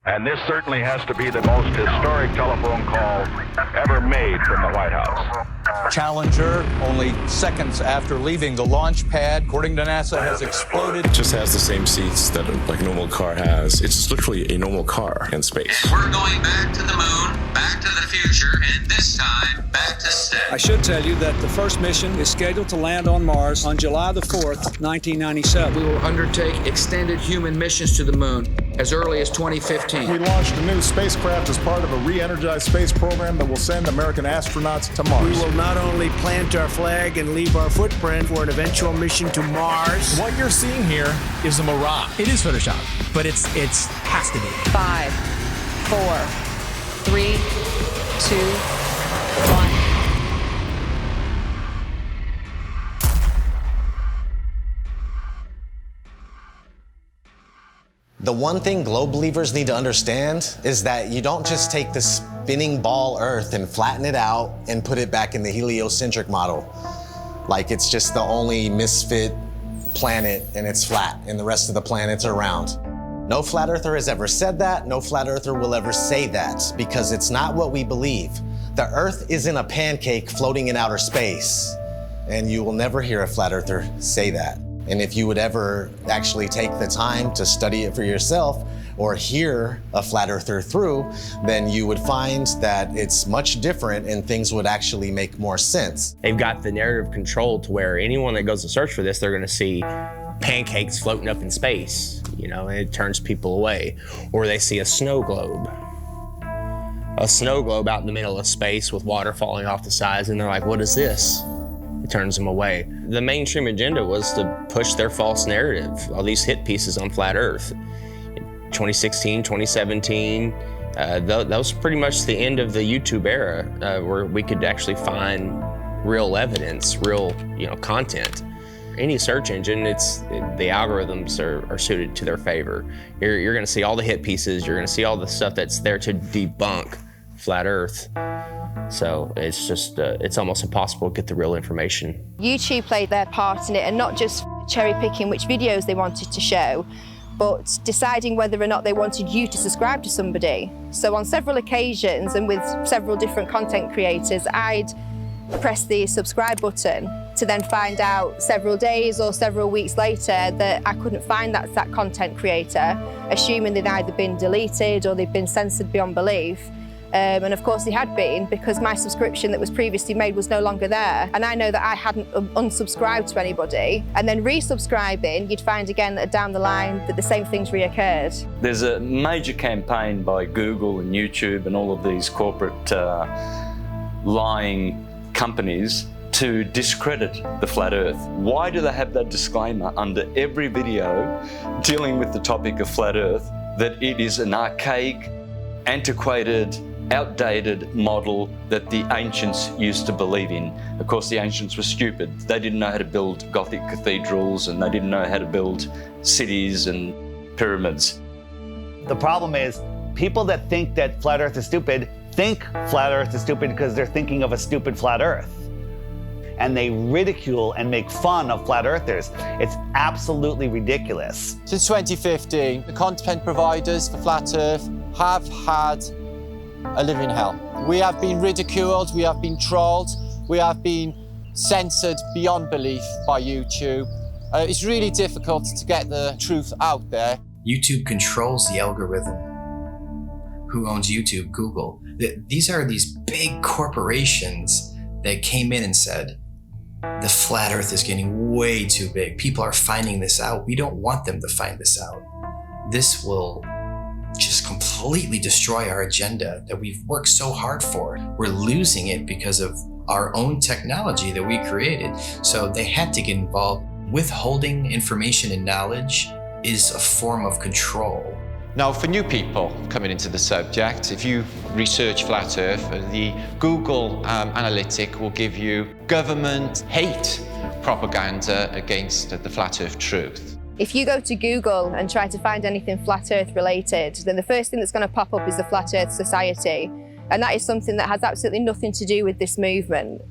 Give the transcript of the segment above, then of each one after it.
And this certainly has to be the most historic telephone call ever made from the White House. Challenger, only seconds after leaving the launch pad, according to NASA, has exploded. It just has the same seats that a normal car has. It's literally a normal car in space. And we're going back to the moon, back to the future, and this time back to stay. I should tell you that the first mission is scheduled to land on Mars on July the 4th, 1997. We will undertake extended human missions to the moon as early as 2015. We launched a new spacecraft as part of a re-energized space program that will send American astronauts to Mars. We will not only plant our flag and leave our footprint for an eventual mission to Mars. What you're seeing here is a mirage. It is Photoshop, but it's has to be. 5, 4, 3, 2, 1. The one thing globe believers need to understand is that you don't just take the spinning ball Earth and flatten it out and put it back in the heliocentric model. Like it's just the only misfit planet and it's flat and the rest of the planets are round. No flat earther has ever said that. No flat earther will ever say that because it's not what we believe. The Earth isn't a pancake floating in outer space, and you will never hear a flat earther say that. And if you would ever actually take the time to study it for yourself or hear a flat earther through, then you would find that it's much different and things would actually make more sense. They've got the narrative control to where anyone that goes to search for this, they're gonna see pancakes floating up in space, and it turns people away. Or they see a snow globe out in the middle of space with water falling off the sides, and they're like, what is this? It turns them away. The mainstream agenda was to push their false narrative, all these hit pieces on flat Earth. In 2016, 2017, that was pretty much the end of the YouTube era where we could actually find real evidence, real content. Any search engine, the algorithms are suited to their favor. You're gonna see all the hit pieces, you're gonna see all the stuff that's there to debunk flat Earth. So it's just, it's almost impossible to get the real information. YouTube played their part in it, and not just cherry picking which videos they wanted to show, but deciding whether or not they wanted you to subscribe to somebody. So on several occasions and with several different content creators, I'd press the subscribe button to then find out several days or several weeks later that I couldn't find that content creator, assuming they'd either been deleted or they'd been censored beyond belief. And of course they had been, because my subscription that was previously made was no longer there. And I know that I hadn't unsubscribed to anybody. And then resubscribing, you'd find again that down the line that the same things reoccurred. There's a major campaign by Google and YouTube and all of these corporate lying companies to discredit the flat Earth. Why do they have that disclaimer under every video dealing with the topic of flat Earth, that it is an archaic, antiquated, outdated model that the ancients used to believe in? Of course, the ancients were stupid. They didn't know how to build Gothic cathedrals, and they didn't know how to build cities and pyramids. The problem is, people that think that flat Earth is stupid think flat Earth is stupid because they're thinking of a stupid flat Earth. And they ridicule and make fun of flat earthers. It's absolutely ridiculous. Since 2015, the content providers for Flat Earth have had a living hell. We have been ridiculed, we have been trolled, we have been censored beyond belief by YouTube. It's really difficult to get the truth out there. YouTube controls the algorithm. Who owns YouTube? Google. These are these big corporations that came in and said, the flat Earth is getting way too big. People are finding this out. We don't want them to find this out. This will just completely destroy our agenda that we've worked so hard for. We're losing it because of our own technology that we created. So they had to get involved. Withholding information and knowledge is a form of control. Now, for new people coming into the subject, if you research Flat Earth, the Google analytic will give you government hate propaganda against the Flat Earth truth. If you go to Google and try to find anything Flat Earth related, then the first thing that's going to pop up is the Flat Earth Society. And that is something that has absolutely nothing to do with this movement.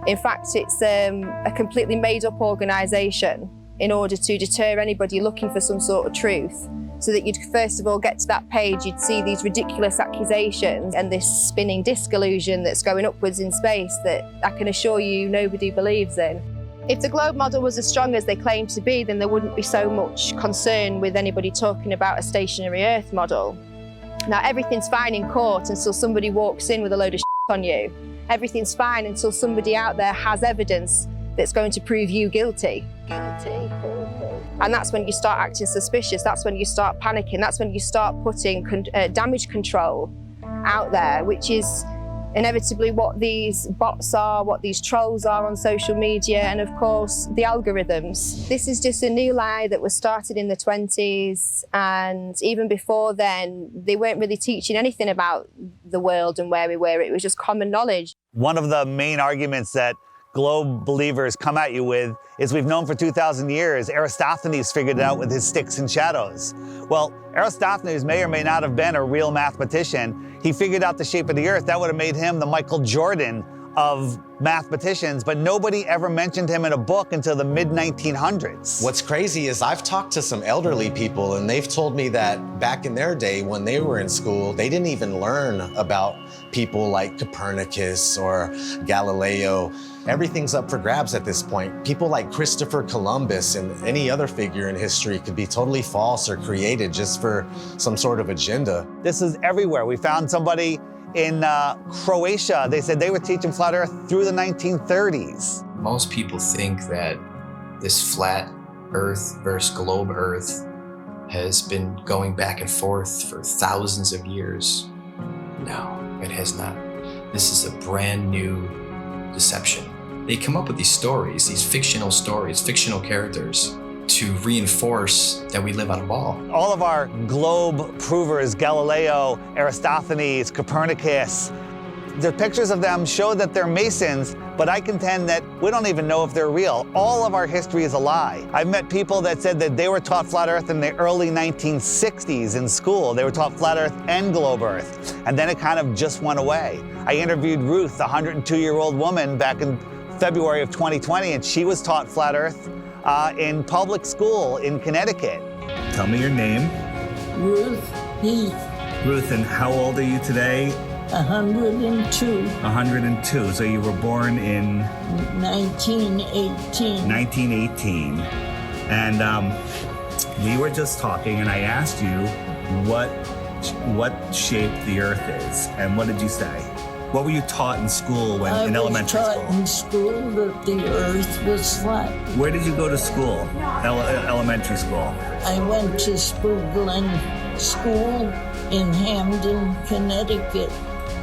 In fact, it's a completely made-up organisation in order to deter anybody looking for some sort of truth. so that you'd first of all get to that page, you'd see these ridiculous accusations and this spinning disc illusion that's going upwards in space that I can assure you nobody believes in. If the globe model was as strong as they claim to be, then there wouldn't be so much concern with anybody talking about a stationary Earth model. Now, everything's fine in court until somebody walks in with a load of shit on you. Everything's fine until somebody out there has evidence that's going to prove you guilty. And that's when you start acting suspicious. That's when you start panicking. That's when you start putting damage control out there, which is inevitably what these bots are, what these trolls are on social media, and of course, the algorithms. This is just a new lie that was started in the 20s, and even before then, they weren't really teaching anything about the world and where we were. It was just common knowledge. One of the main arguments that globe believers come at you with is we've known for 2,000 years. Aristophanes figured it out with his sticks and shadows. Well, Aristophanes may or may not have been a real mathematician. He figured out the shape of the earth. That would have made him the Michael Jordan of mathematicians, but nobody ever mentioned him in a book until the mid-1900s. What's crazy is I've talked to some elderly people and they've told me that back in their day when they were in school, they didn't even learn about people like Copernicus or Galileo. Everything's up for grabs at this point. People like Christopher Columbus and any other figure in history could be totally false or created just for some sort of agenda. This is everywhere. We found somebody in Croatia. They said they were teaching flat earth through the 1930s. Most people think that this flat earth versus globe earth has been going back and forth for thousands of years. No, it has not. This is a brand new deception. They come up with these stories, these fictional stories, fictional characters, to reinforce that we live on a ball. All of our globe provers, Galileo, Aristophanes, Copernicus, the pictures of them show that they're Masons, but I contend that we don't even know if they're real. All of our history is a lie. I've met people that said that they were taught flat earth in the early 1960s in school. They were taught flat earth and globe earth, and then it kind of just went away. I interviewed Ruth, a 102-year-old woman, back in February of 2020, and she was taught flat earth in public school in Connecticut. Tell me your name. Ruth Heath. Ruth, and how old are you today? 102. 102. So you were born in 1918. 1918. And we were just talking, and I asked you what shape the Earth is, and what did you say? What were you taught in school in elementary school? I was taught in school that the Earth was flat. Where did you go to school? Elementary school? I went to Spruglin School in Hamden, Connecticut.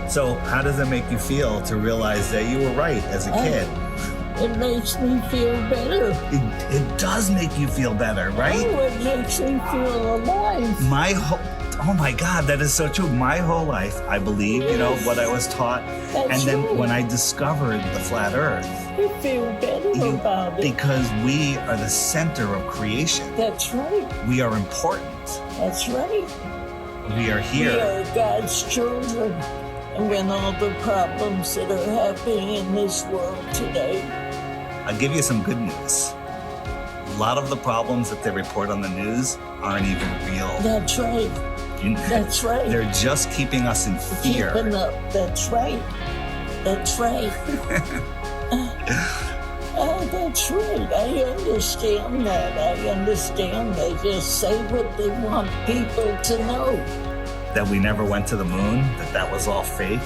So how does it make you feel to realize that you were right as a kid? It makes me feel better. It does make you feel better, right? Oh, it makes me feel alive. Oh my God, that is so true. My whole life, I believe, what I was taught. And then when I discovered the flat earth, you feel better about it. Because we are the center of creation. That's right. We are important. That's right. We are here. We are God's children. And when all the problems that are happening in this world today. I'll give you some good news. A lot of the problems that they report on the news aren't even real. That's right. That's right. They're just keeping us in fear. Keeping up. That's right. That's right. That's right. I understand that. I understand. They just say what they want people to know. That we never went to the moon? That was all fake?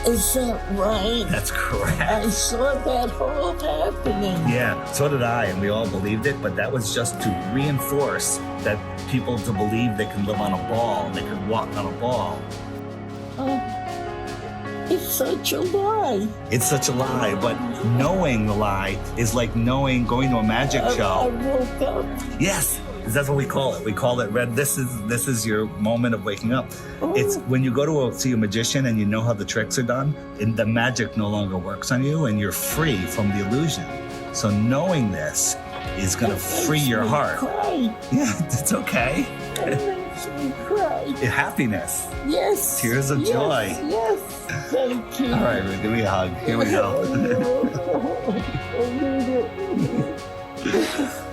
Is that right? That's correct. I saw that all happening. Yeah, so did I, and we all believed it, but that was just to reinforce that people to believe they can live on a ball, they can walk on a ball. It's such a lie. It's such a lie, but knowing the lie is like going to a magic show. I woke up. Yes. That's what we call it. We call it red. This is your moment of waking up. Oh. It's when you go to see a magician and you know how the tricks are done, and the magic no longer works on you, and you're free from the illusion. So knowing this is going to free your heart. Cry. Yeah, it's okay. It makes me cry. Happiness. Yes. Tears of joy. Yes. Thank you. All right, give me a hug. Here we go.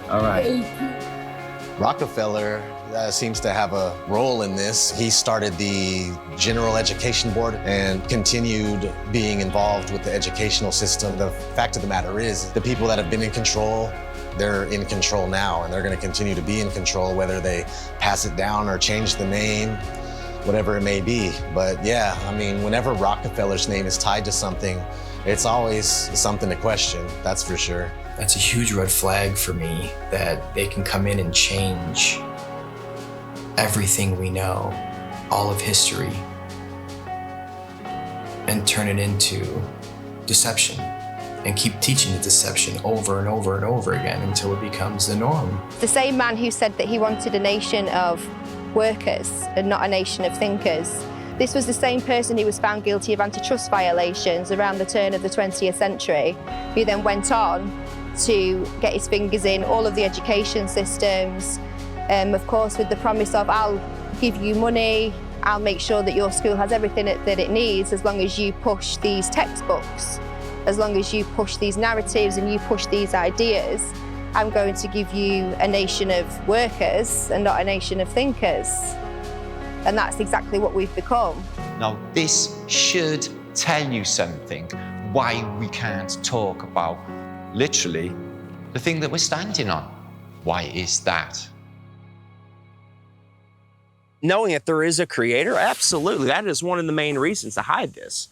All right. Rockefeller seems to have a role in this. He started the General Education Board and continued being involved with the educational system. The fact of the matter is, the people that have been in control, they're in control now, and they're going to continue to be in control, whether they pass it down or change the name, whatever it may be. But yeah, I mean, whenever Rockefeller's name is tied to something, it's always something to question, that's for sure. That's a huge red flag for me, that they can come in and change everything we know, all of history, and turn it into deception, and keep teaching the deception over and over and over again until it becomes the norm. The same man who said that he wanted a nation of workers and not a nation of thinkers. This was the same person who was found guilty of antitrust violations around the turn of the 20th century, who then went on to get his fingers in all of the education systems, of course with the promise of, I'll give you money, I'll make sure that your school has everything that it needs as long as you push these textbooks, as long as you push these narratives and you push these ideas. I'm going to give you a nation of workers and not a nation of thinkers. And that's exactly what we've become. Now, this should tell you something, why we can't talk about literally the thing that we're standing on. Why is that? Knowing that there is a creator, absolutely, that is one of the main reasons to hide this.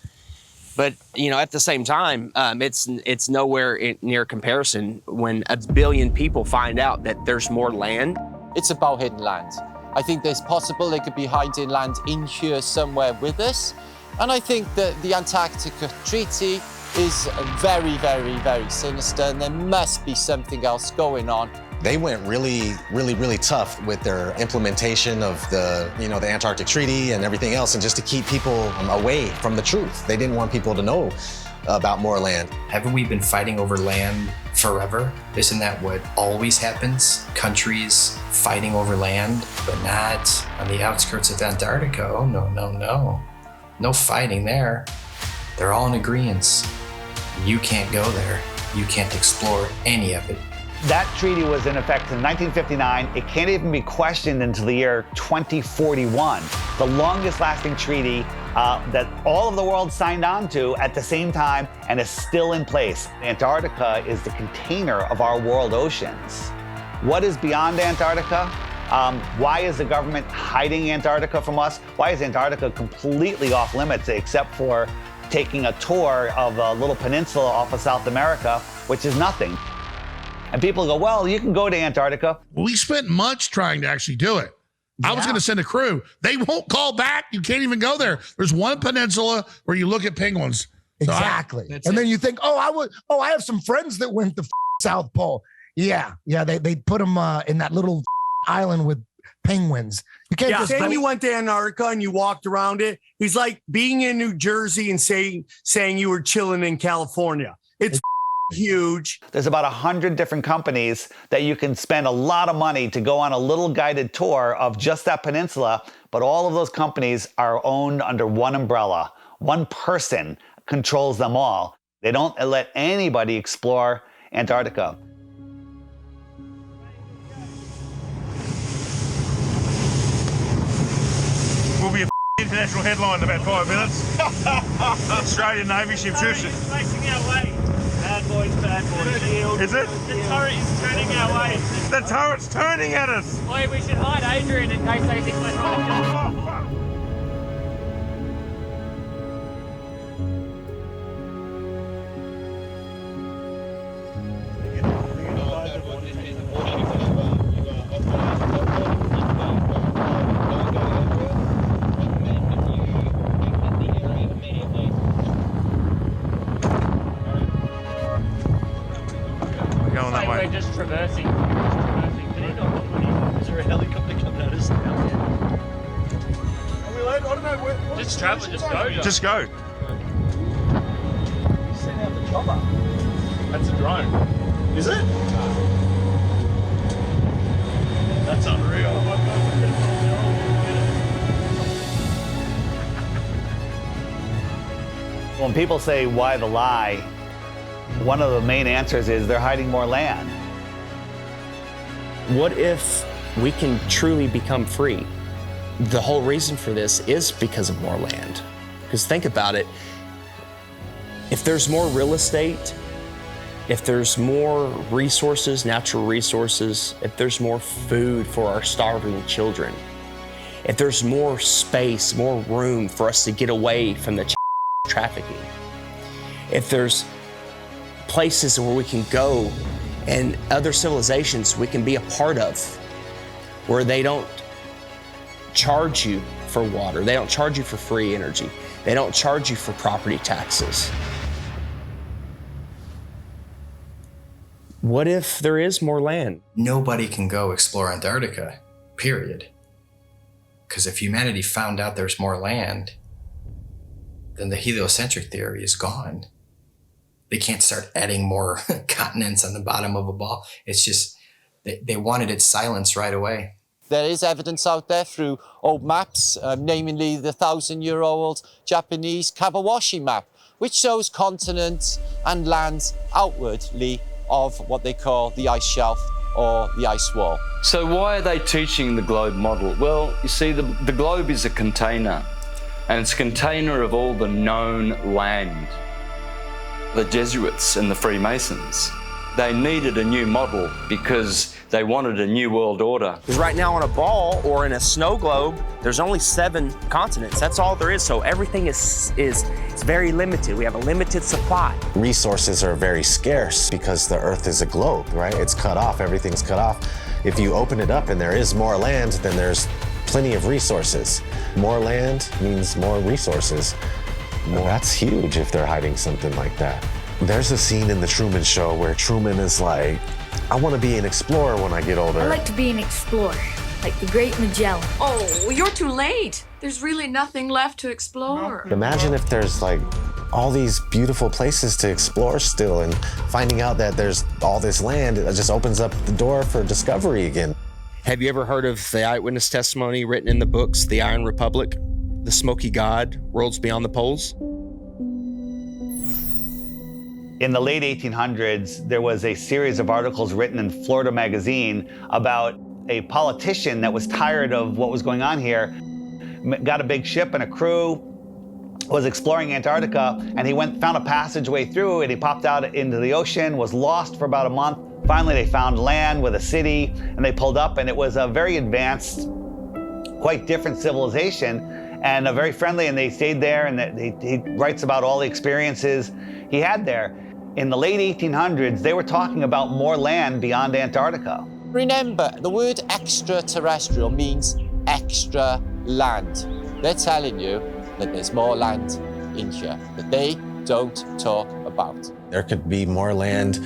But at the same time, it's nowhere near comparison when 1 billion people find out that there's more land. It's about hidden land. I think it's possible they could be hiding land in here somewhere with us. And I think that the Antarctica Treaty is very, very, very sinister, and there must be something else going on. They went really, really, really tough with their implementation of the Antarctic Treaty and everything else, and just to keep people away from the truth. They didn't want people to know about more land. Haven't we been fighting over land forever? Isn't that what always happens? Countries fighting over land, but not on the outskirts of Antarctica. Oh, no, no, no. No fighting there. They're all in agreement. You can't go there. You can't explore any of it. That treaty was in effect in 1959. It can't even be questioned until the year 2041. The longest lasting treaty that all of the world signed on to at the same time and is still in place. Antarctica is the container of our world oceans. What is beyond Antarctica? Why is the government hiding Antarctica from us? Why is Antarctica completely off limits except for taking a tour of a little peninsula off of South America, which is nothing? And people go, well, you can go to Antarctica. We spent months trying to actually do it. I was going to send a crew. They won't call back. You can't even go there. There's one peninsula where you look at penguins. So exactly. Then you think, I have some friends that went to South Pole. Yeah. They put them in that little island with penguins. You can't just say you went to Antarctica and you walked around it. He's like being in New Jersey and saying you were chilling in California. It's huge. There's about 100 different companies that you can spend a lot of money to go on a little guided tour of just that peninsula, but all of those companies are owned under one umbrella. One person controls them all. They don't let anybody explore Antarctica. Will be a international headline in about 5 minutes. Australian Navy ship shoots. Facing our way. Bad boys, shield. Is it? The turret is turning our way. The turret's turning at us. Boy, we should hide Adrian in case they think we're trying to We're just traversing. Is there a helicopter coming at us now? Are we late? I don't know. Just travel, just go. Just go. You sent out the chopper. That's a drone. Is it? That's unreal. When people say, why the lie? One of the main answers is they're hiding more land. What if we can truly become free. The whole reason for this is because of more land. Because think about it, if there's more real estate, if there's more resources, natural resources, if there's more food for our starving children, if there's more space, more room for us to get away from the trafficking, if there's places where we can go and other civilizations we can be a part of, where they don't charge you for water, they don't charge you for free energy, they don't charge you for property taxes. What if there is more land? Nobody can go explore Antarctica, period. Because if humanity found out there's more land, then the heliocentric theory is gone. They can't start adding more continents on the bottom of a ball. It's just, they wanted it silenced right away. There is evidence out there through old maps, namely the 1,000-year-old Japanese Kawabashi map, which shows continents and lands outwardly of what they call the ice shelf or the ice wall. So why are they teaching the globe model? Well, you see, the globe is a container, and it's a container of all the known land. The Jesuits and the Freemasons, they needed a new model because they wanted a new world order. Because right now on a ball or in a snow globe, there's only 7 continents. That's all there is. So everything is very limited. We have a limited supply. Resources are very scarce because the Earth is a globe, right? It's cut off, everything's cut off. If you open it up and there is more land, then there's plenty of resources. More land means more resources. Well, that's huge if they're hiding something like that. There's a scene in The Truman Show where Truman is like, I want to be an explorer when I get older. I like to be an explorer, like the Great Magellan. Oh, you're too late. There's really nothing left to explore. Imagine if there's like all these beautiful places to explore still, and finding out that there's all this land, it just opens up the door for discovery again. Have you ever heard of the eyewitness testimony written in the books, The Iron Republic, The Smoky God, Worlds Beyond the Poles? In the late 1800s, there was a series of articles written in Florida Magazine about a politician that was tired of what was going on here, got a big ship and a crew, was exploring Antarctica, and he found a passageway through, and he popped out into the ocean, was lost for about a month. Finally, they found land with a city, and they pulled up, and it was a very advanced, quite different civilization, and very friendly, and they stayed there, and he writes about all the experiences he had there. In the late 1800s, they were talking about more land beyond Antarctica. Remember, the word extraterrestrial means extra land. They're telling you that there's more land in here that they don't talk about. There could be more land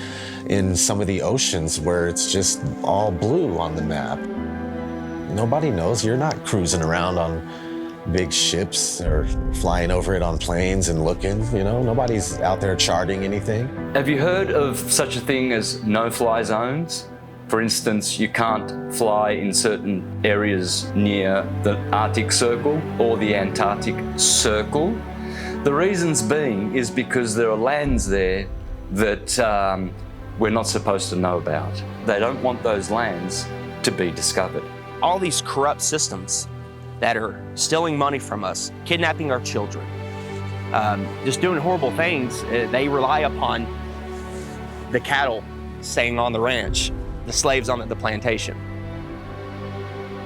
in some of the oceans where it's just all blue on the map. Nobody knows. You're not cruising around on big ships or flying over it on planes and looking, you know, nobody's out there charting anything. Have you heard of such a thing as no-fly zones? For instance, you can't fly in certain areas near the Arctic Circle or the Antarctic Circle. The reasons being is because there are lands there that we're not supposed to know about. They don't want those lands to be discovered. All these corrupt systems that are stealing money from us, kidnapping our children, just doing horrible things, they rely upon the cattle staying on the ranch, the slaves on the plantation.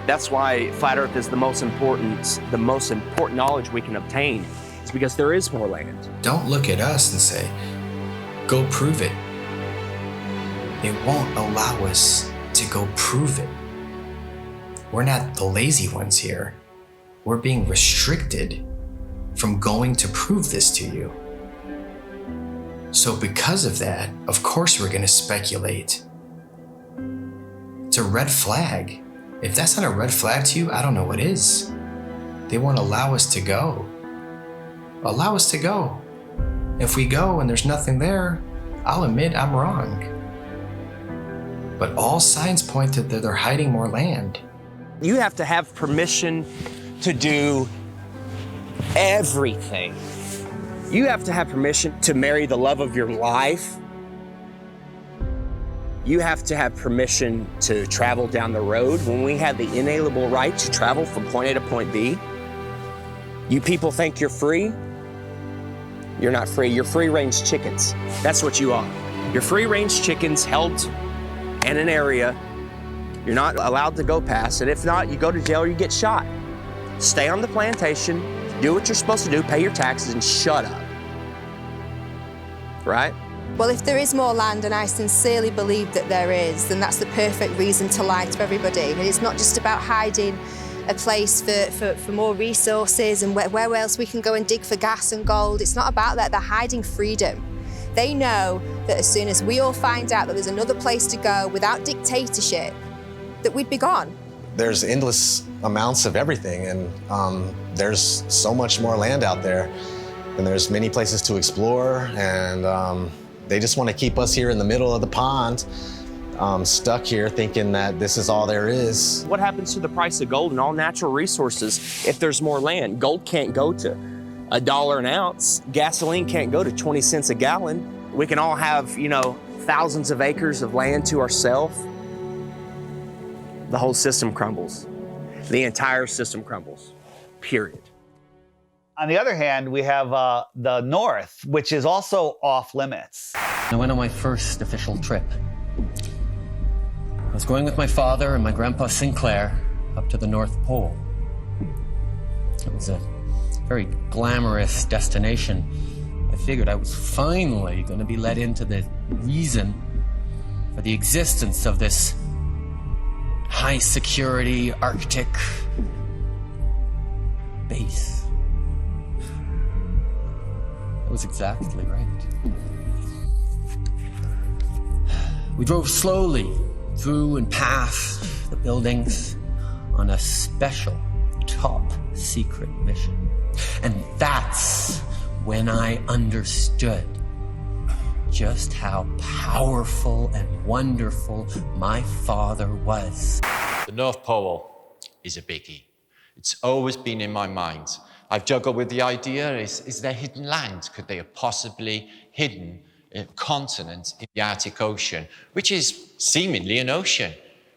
That's why Flat Earth is the most important knowledge we can obtain, is because there is more land. Don't look at us and say, go prove it. They won't allow us to go prove it. We're not the lazy ones here. We're being restricted from going to prove this to you. So because of that, of course we're gonna speculate. It's a red flag. If that's not a red flag to you, I don't know what is. They won't allow us to go. Allow us to go. If we go and there's nothing there, I'll admit I'm wrong. But all signs point to that they're hiding more land. You have to have permission to do everything. You have to have permission to marry the love of your life. You have to have permission to travel down the road. When we have the inalienable right to travel from point A to point B, you people think you're free? You're not free. You're free-range chickens. That's what you are. You're free-range chickens held in an area you're not allowed to go past, and if not, you go to jail or you get shot. Stay on the plantation, do what you're supposed to do, pay your taxes, and shut up. Right? Well, if there is more land, and I sincerely believe that there is, then that's the perfect reason to lie to everybody. And it's not just about hiding a place for more resources and where else we can go and dig for gas and gold. It's not about that. They're hiding freedom. They know that as soon as we all find out that there's another place to go without dictatorship, that we'd be gone. There's endless amounts of everything, and there's so much more land out there, and there's many places to explore, and they just want to keep us here in the middle of the pond, stuck here thinking that this is all there is. What happens to the price of gold and all natural resources if there's more land? Gold can't go to $1 an ounce. Gasoline can't go to 20 cents a gallon. We can all have, you know, thousands of acres of land to ourselves. The whole system crumbles. The entire system crumbles, period. On the other hand, we have the North, which is also off limits. I went on my first official trip. I was going with my father and my grandpa Sinclair up to the North Pole. It was a very glamorous destination. I figured I was finally going to be let into the reason for the existence of this high security Arctic base. That was exactly right. We drove slowly through and past the buildings on a special top secret mission. And that's when I understood just how powerful and wonderful my father was. The North Pole is a biggie. It's always been in my mind. I've juggled with the idea, is there hidden land? Could they have possibly hidden a continent in the Arctic Ocean, which is seemingly an ocean?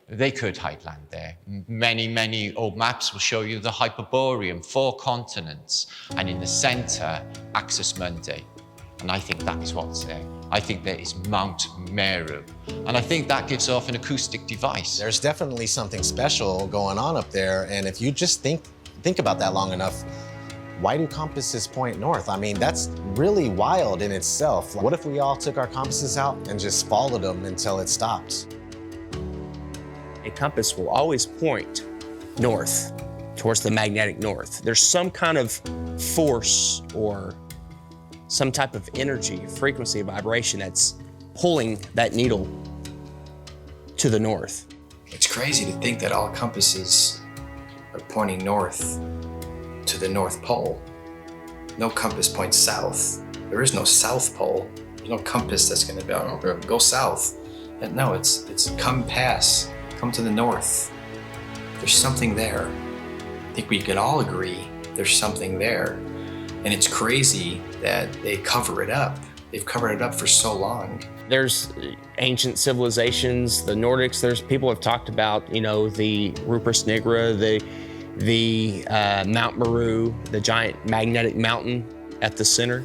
They could hide land there. Many, many old maps will show you the Hyperborean, 4 continents, and in the center, Axis Mundi. And I think that is what's there. I think there is Mount Meru. And I think that gives off an acoustic device. There's definitely something special going on up there, and if you just think about that long enough, why do compasses point north? I mean, that's really wild in itself. What if we all took our compasses out and just followed them until it stops? A compass will always point north, towards the magnetic north. There's some kind of force or some type of energy, frequency, vibration that's pulling that needle to the north. It's crazy to think that all compasses are pointing north to the North Pole. No compass points south. There is no South Pole. There's no compass that's going to go south. And no, it's come past, come to the north. There's something there. I think we can all agree there's something there. And it's crazy that they cover it up. They've covered it up for so long. There's ancient civilizations, the Nordics, there's people have talked about, you know, the Rupert Nigra, the Mount Meru, the giant magnetic mountain at the center.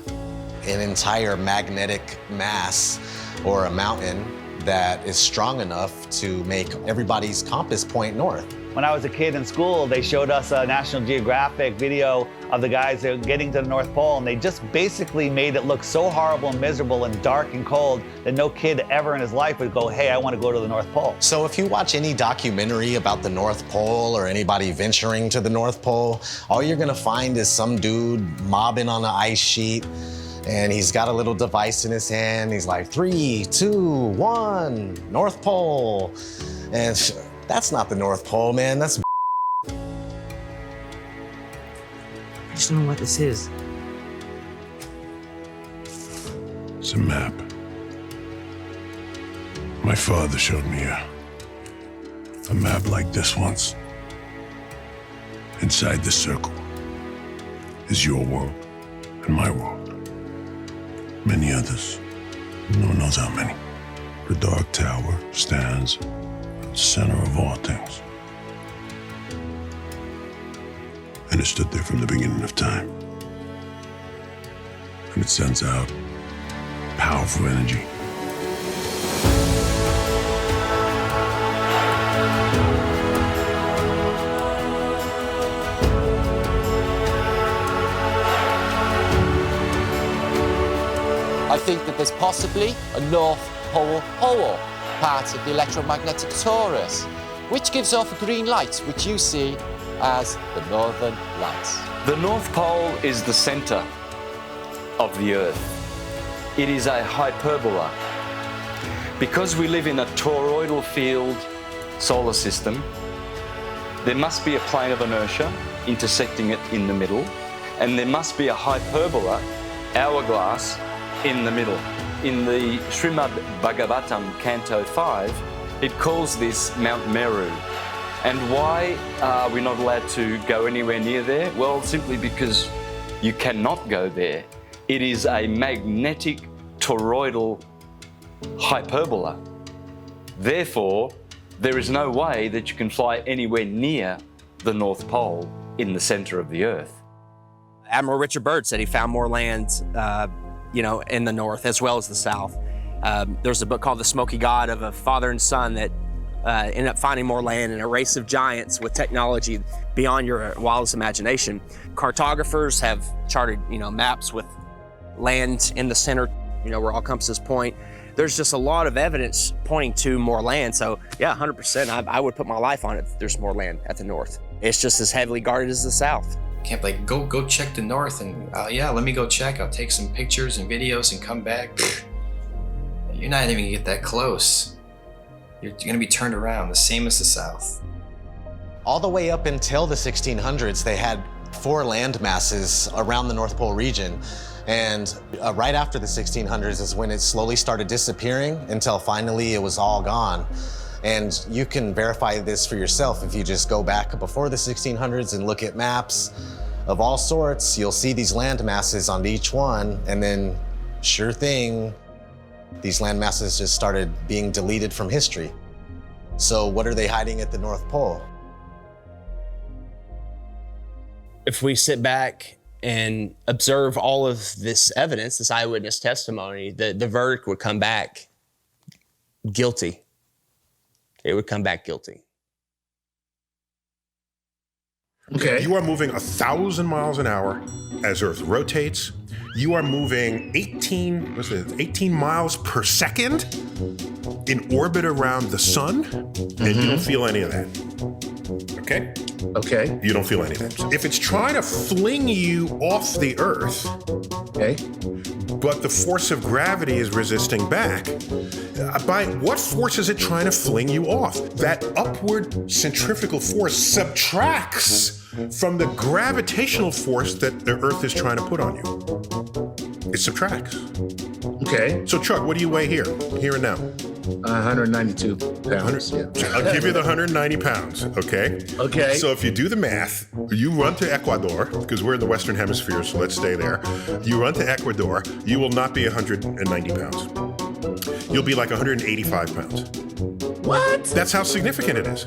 An entire magnetic mass or a mountain that is strong enough to make everybody's compass point north. When I was a kid in school, they showed us a National Geographic video of the guys that were getting to the North Pole, and they just basically made it look so horrible and miserable and dark and cold that no kid ever in his life would go, hey, I want to go to the North Pole. So if you watch any documentary about the North Pole or anybody venturing to the North Pole, all you're gonna find is some dude mobbing on an ice sheet, and he's got a little device in his hand. He's like, 3, 2, 1, North Pole. And that's not the North Pole, man. That's I just don't know what this is. It's a map. My father showed me a map like this once. Inside the circle is your world and my world. Many others. No one knows how many. The Dark Tower stands at the center of all things. And it stood there from the beginning of time. And it sends out powerful energy. I think that there's possibly a North Pole part of the electromagnetic torus, which gives off a green light, which you see as the Northern Lights. The North Pole is the center of the Earth. It is a hyperbola. Because we live in a toroidal field solar system, there must be a plane of inertia intersecting it in the middle, and there must be a hyperbola, hourglass, in the middle. In the Srimad Bhagavatam, Canto 5, it calls this Mount Meru. And why are we not allowed to go anywhere near there? Well, simply because you cannot go there. It is a magnetic toroidal hyperbola. Therefore, there is no way that you can fly anywhere near the North Pole in the center of the Earth. Admiral Richard Byrd said he found more land in the north as well as the south. There's a book called The Smoky God of a father and son that ended up finding more land in a race of giants with technology beyond your wildest imagination. Cartographers have charted, maps with land in the center, where all compasses point. There's just a lot of evidence pointing to more land. So yeah, 100%, I would put my life on it if there's more land at the north. It's just as heavily guarded as the south. Can't like go check the north and yeah, let me go check. I'll take some pictures and videos and come back. You're not even gonna get that close. You're gonna be turned around, the same as the south. All the way up until the 1600s, they had 4 land masses around the North Pole region. And right after the 1600s is when it slowly started disappearing until finally it was all gone. And you can verify this for yourself if you just go back before the 1600s and look at maps of all sorts. You'll see these land masses on each one, and then sure thing, these land masses just started being deleted from history. So what are they hiding at the North Pole? If we sit back and observe all of this evidence, this eyewitness testimony, the verdict would come back guilty. It would come back guilty. Okay. You are moving 1,000 miles an hour as Earth rotates. You are moving 18 miles per second in orbit around the sun, and you don't feel any of that. Okay? Okay. You don't feel any of that. If it's trying to fling you off the Earth, okay, but the force of gravity is resisting back, by what force is it trying to fling you off? That upward centrifugal force subtracts from the gravitational force that the Earth is trying to put on you. It subtracts. Okay. So Chuck, what do you weigh here and now? 192 pounds. Yeah. I'll give you the 190 pounds, okay? Okay. So if you do the math, you run to Ecuador, because we're in the Western Hemisphere, so let's stay there. You run to Ecuador, you will not be 190 pounds. You'll be like 185 pounds. What? That's how significant it is.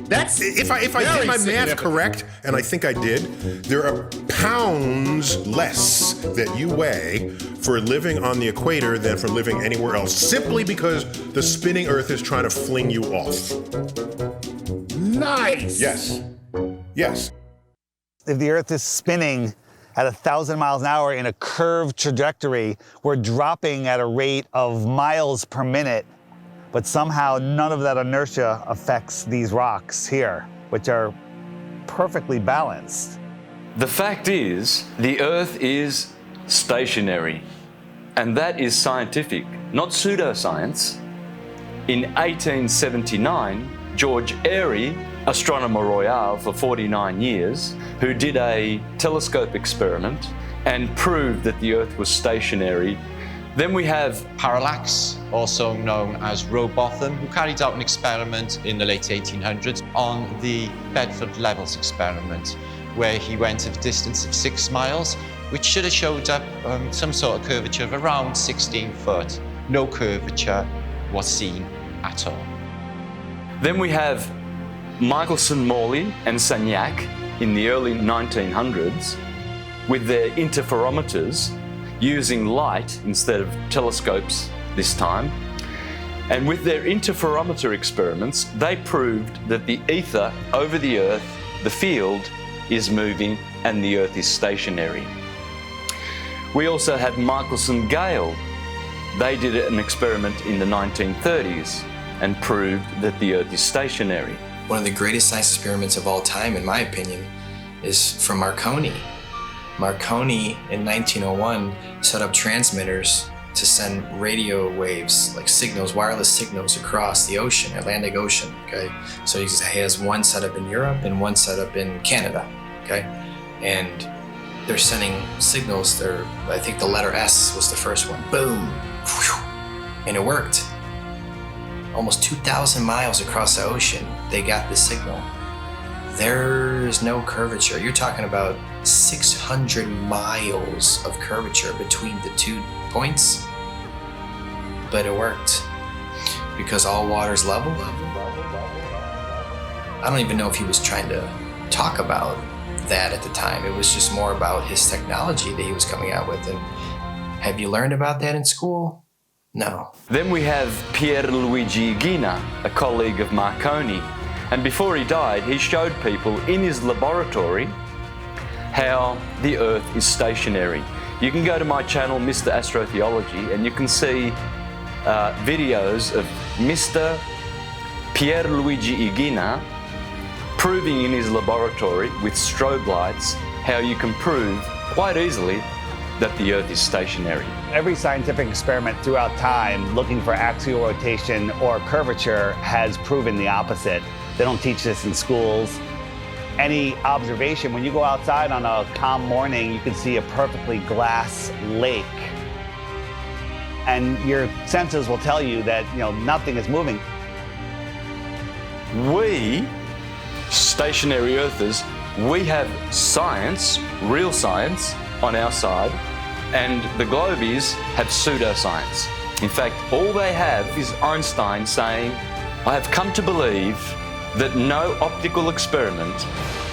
That's if I did my math correct, and I think I did, there are pounds less that you weigh for living on the equator than for living anywhere else, simply because the spinning Earth is trying to fling you off. Nice. Yes. Yes. If the Earth is spinning at 1,000 miles an hour in a curved trajectory, we're dropping at a rate of miles per minute. But somehow none of that inertia affects these rocks here, which are perfectly balanced. The fact is, the Earth is stationary, and that is scientific, not pseudoscience. In 1879, George Airy, astronomer royal for 49 years, who did a telescope experiment and proved that the Earth was stationary. Then we have Parallax, also known as Rowbotham, who carried out an experiment in the late 1800s on the Bedford Levels experiment, where he went at a distance of 6 miles, which should have showed up some sort of curvature of around 16 foot. No curvature was seen at all. Then we have Michelson, Morley and Sagnac in the early 1900s with their interferometers using light instead of telescopes this time. And with their interferometer experiments, they proved that the ether over the Earth, the field, is moving and the Earth is stationary. We also had Michelson Gale. They did an experiment in the 1930s and proved that the Earth is stationary. One of the greatest science experiments of all time, in my opinion, is from Marconi. Marconi in 1901 set up transmitters to send radio waves, like signals, wireless signals across the ocean, Atlantic Ocean, okay? So he has one set up in Europe and one set up in Canada, okay? And they're sending signals, I think the letter S was the first one, boom, and it worked. Almost 2,000 miles across the ocean, they got the signal. There's no curvature. You're talking about 600 miles of curvature between the 2 points, but it worked because all water's level. I don't even know if he was trying to talk about that at the time. It was just more about his technology that he was coming out with. And have you learned about that in school? No. Then we have Pierluigi Ghina, a colleague of Marconi. And before he died, he showed people in his laboratory how the Earth is stationary. You can go to my channel, Mr. Astrotheology, and you can see videos of Mr. Pierluigi Ghina proving in his laboratory with strobe lights how you can prove quite easily that the Earth is stationary. Every scientific experiment throughout time looking for axial rotation or curvature has proven the opposite. They don't teach this in schools. Any observation, when you go outside on a calm morning, you can see a perfectly glass lake. And your senses will tell you that, nothing is moving. We, stationary Earthers, we have science, real science, on our side, and the Globies have pseudoscience. In fact, all they have is Einstein saying, I have come to believe that no optical experiment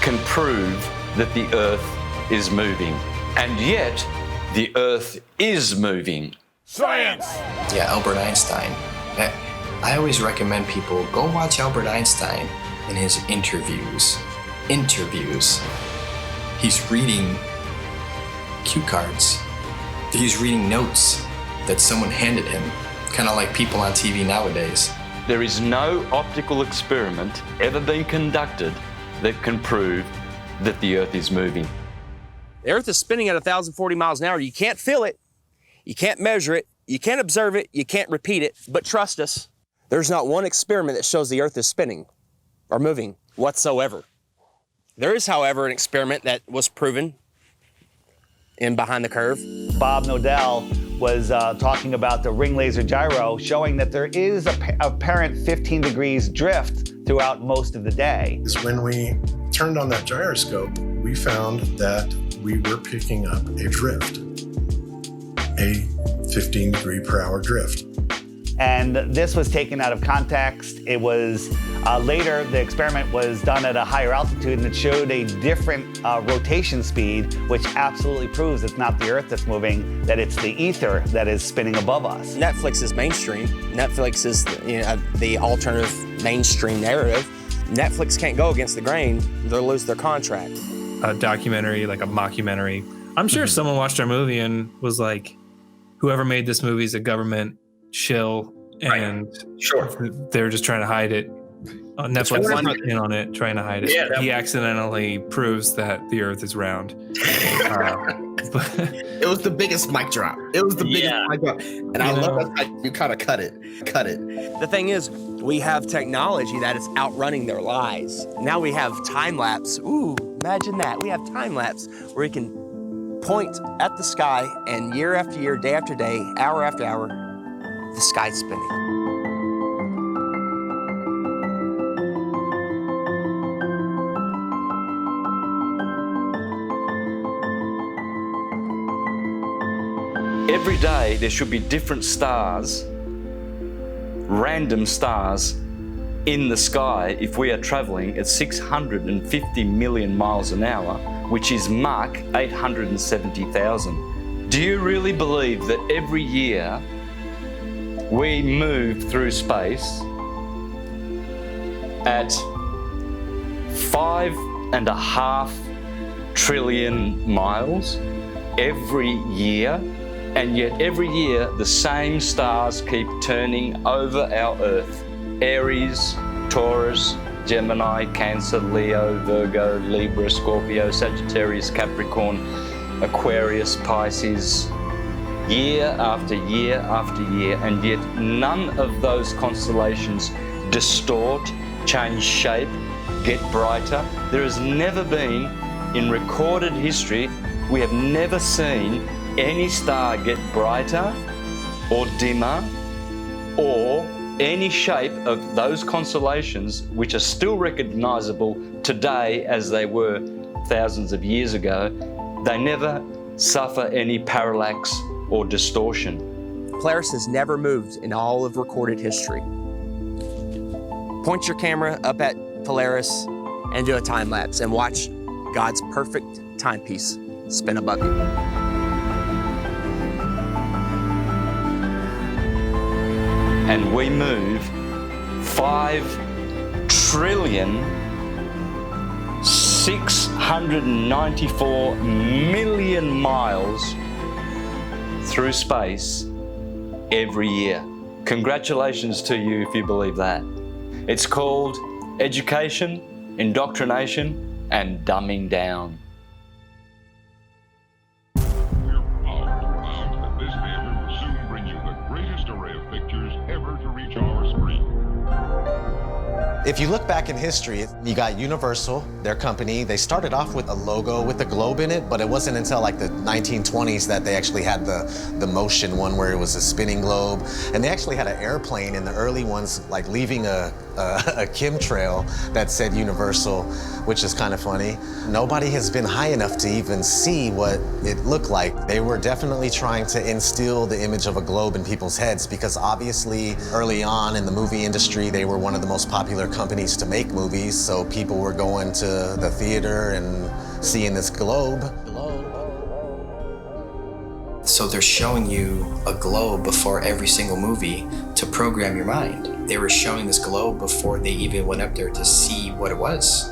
can prove that the Earth is moving. And yet, the Earth is moving. Science! Yeah, Albert Einstein. I always recommend people go watch Albert Einstein in his interviews. He's reading cue cards. He's reading notes that someone handed him, kind of like people on TV nowadays. There is no optical experiment ever been conducted that can prove that the Earth is moving. The Earth is spinning at 1,040 miles an hour. You can't feel it, you can't measure it, you can't observe it, you can't repeat it, but trust us, there's not one experiment that shows the Earth is spinning or moving whatsoever. There is, however, an experiment that was proven in Behind the Curve. Bob Nodell was talking about the ring laser gyro, showing that there is a apparent 15 degrees drift throughout most of the day. When we turned on that gyroscope, we found that we were picking up a drift, a 15 degree per hour drift. And this was taken out of context. It was later, the experiment was done at a higher altitude and it showed a different rotation speed, which absolutely proves it's not the Earth that's moving, that it's the ether that is spinning above us. Netflix is mainstream. Netflix is the alternative mainstream narrative. Netflix can't go against the grain. They'll lose their contract. A documentary, like a mockumentary. I'm sure someone watched our movie and was like, whoever made this movie is a government shill, and they're just trying to hide it. Netflix is in on it, trying to hide it. Yeah, he accidentally proves that the Earth is round. It was the biggest mic drop. It was the biggest mic drop, and I love that you kind of cut it. The thing is, we have technology that is outrunning their lies. Now we have time lapse. Ooh, imagine that. We have time lapse where we can point at the sky, and year after year, day after day, hour after hour, the sky's spinning. Every day there should be different stars random stars in the sky if we are traveling at 650 million miles an hour, which is Mach 870,000. Do you really believe that every year we move through space at 5.5 trillion miles every year? And yet every year the same stars keep turning over our Earth. Aries, Taurus, Gemini, Cancer, Leo, Virgo, Libra, Scorpio, Sagittarius, Capricorn, Aquarius, Pisces, year after year after year, and yet none of those constellations distort, change shape, get brighter. There has never been, in recorded history, we have never seen any star get brighter or dimmer or any shape of those constellations, which are still recognizable today as they were thousands of years ago. They never suffer any parallax or distortion. Polaris has never moved in all of recorded history. Point your camera up at Polaris and do a time lapse and watch God's perfect timepiece spin above you. And we move 5,694,000,000 miles through space every year. Congratulations to you if you believe that. It's called education, indoctrination, and dumbing down. If you look back in history, you got Universal, their company. They started off with a logo with a globe in it, but it wasn't until like the 1920s that they actually had the motion one where it was a spinning globe. And they actually had an airplane in the early ones, like leaving a chemtrail that said Universal, which is kind of funny. Nobody has been high enough to even see what it looked like. They were definitely trying to instill the image of a globe in people's heads because obviously early on in the movie industry, they were one of the most popular companies to make movies, so people were going to the theater and seeing this globe. So they're showing you a globe before every single movie to program your mind. They were showing this globe before they even went up there to see what it was.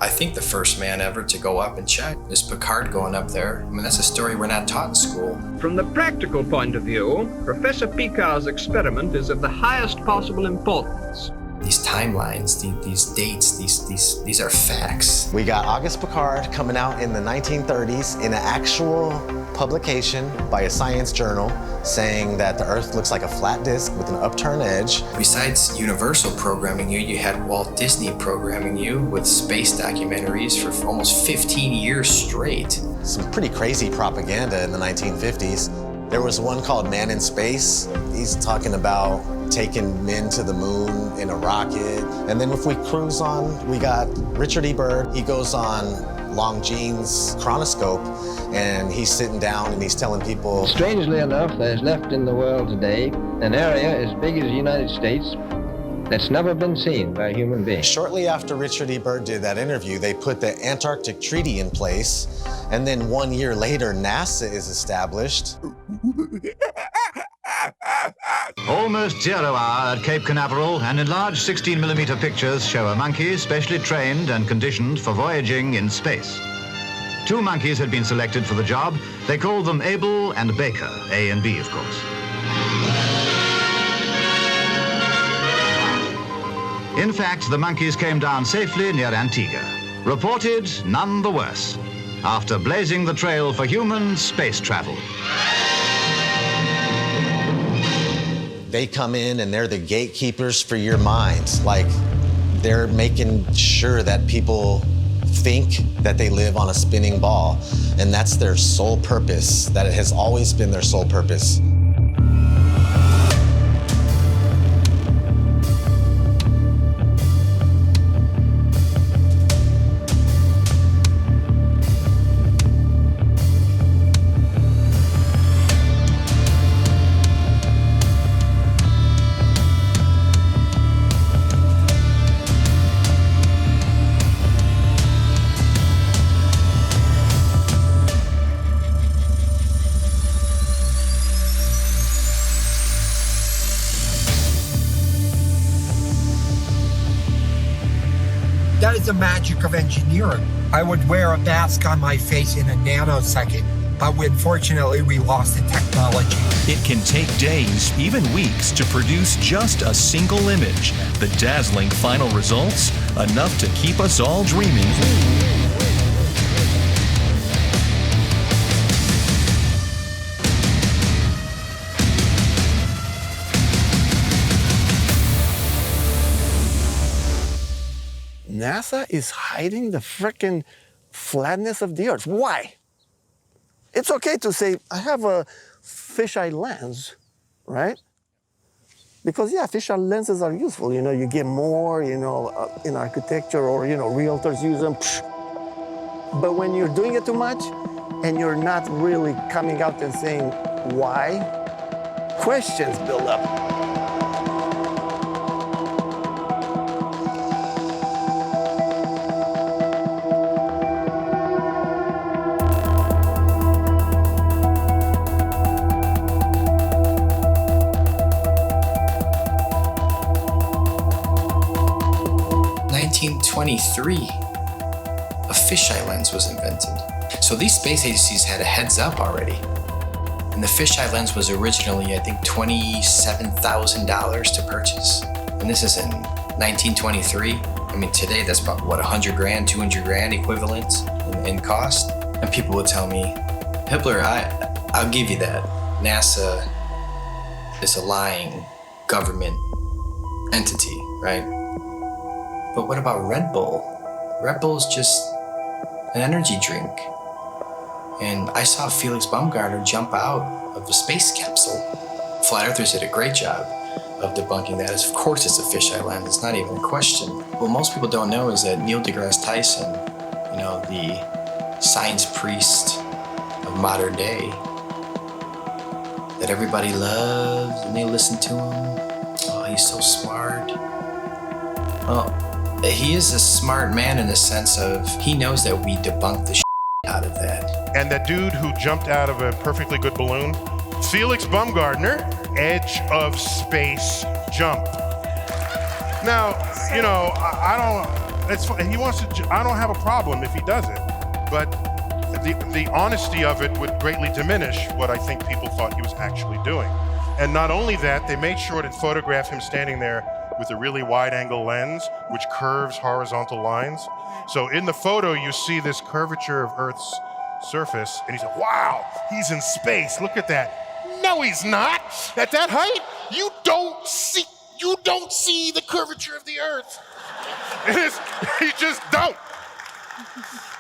I think the first man ever to go up and check is Picard going up there. I mean, that's a story we're not taught in school. From the practical point of view, Professor Picard's experiment is of the highest possible importance. These timelines, these dates, these are facts. We got Auguste Piccard coming out in the 1930s in an actual publication by a science journal saying that the Earth looks like a flat disk with an upturned edge. Besides Universal programming you, you had Walt Disney programming you with space documentaries for almost 15 years straight. Some pretty crazy propaganda in the 1950s. There was one called Man in Space. He's talking about taking men to the moon in a rocket. And then if we cruise on, we got Richard E. Byrd. He goes on Longines chronoscope and he's sitting down and he's telling people. Strangely enough, there's left in the world today an area as big as the United States that's never been seen by a human being. Shortly after Richard E. Byrd did that interview, they put the Antarctic Treaty in place. And then 1 year later, NASA is established. Almost 0 hour at Cape Canaveral, and enlarged 16mm pictures show a monkey specially trained and conditioned for voyaging in space. 2 monkeys had been selected for the job. They called them Abel and Baker, A and B, of course. In fact, the monkeys came down safely near Antigua. Reported none the worse, after blazing the trail for human space travel. They come in and they're the gatekeepers for your mind. Like, they're making sure that people think that they live on a spinning ball. And that's their sole purpose, that it has always been their sole purpose. That is the magic of engineering. I would wear a mask on my face in a nanosecond, but unfortunately we lost the technology. It can take days, even weeks, to produce just a single image. The dazzling final results, enough to keep us all dreaming. NASA is hiding the frickin' flatness of the Earth. Why? It's okay to say, I have a fisheye lens, right? Because yeah, fisheye lenses are useful. You know, you get more, you know, in architecture or, you know, realtors use them. But when you're doing it too much and you're not really coming out and saying why, questions build up. A fisheye lens was invented. So these space agencies had a heads up already. And the fisheye lens was originally, I think, $27,000 to purchase. And this is in 1923. I mean, today that's about, what, 100 grand, 200 grand equivalent in cost? And people would tell me, Hippler, I'll give you that. NASA is a lying government entity, right? But what about Red Bull? Red Bull is just an energy drink. And I saw Felix Baumgartner jump out of a space capsule. Flat Earthers did a great job of debunking that. Of course it's a fisheye lens, it's not even a question. What most people don't know is that Neil deGrasse Tyson, you know, the science priest of modern day, that everybody loves and they listen to him. Oh, he's so smart. Oh. He is a smart man in the sense of he knows that we debunked the out of that. And that dude who jumped out of a perfectly good balloon, Felix Baumgartner, edge of space jump. Now, you know, I don't. It's he wants to. I don't have a problem if he does it, but the honesty of it would greatly diminish what I think people thought he was actually doing. And not only that, they made sure to photograph him standing there with a really wide-angle lens, which curves horizontal lines. So in the photo, you see this curvature of Earth's surface, and he said, wow, he's in space, look at that. No, he's not. At that height, you don't see the curvature of the Earth. You just don't.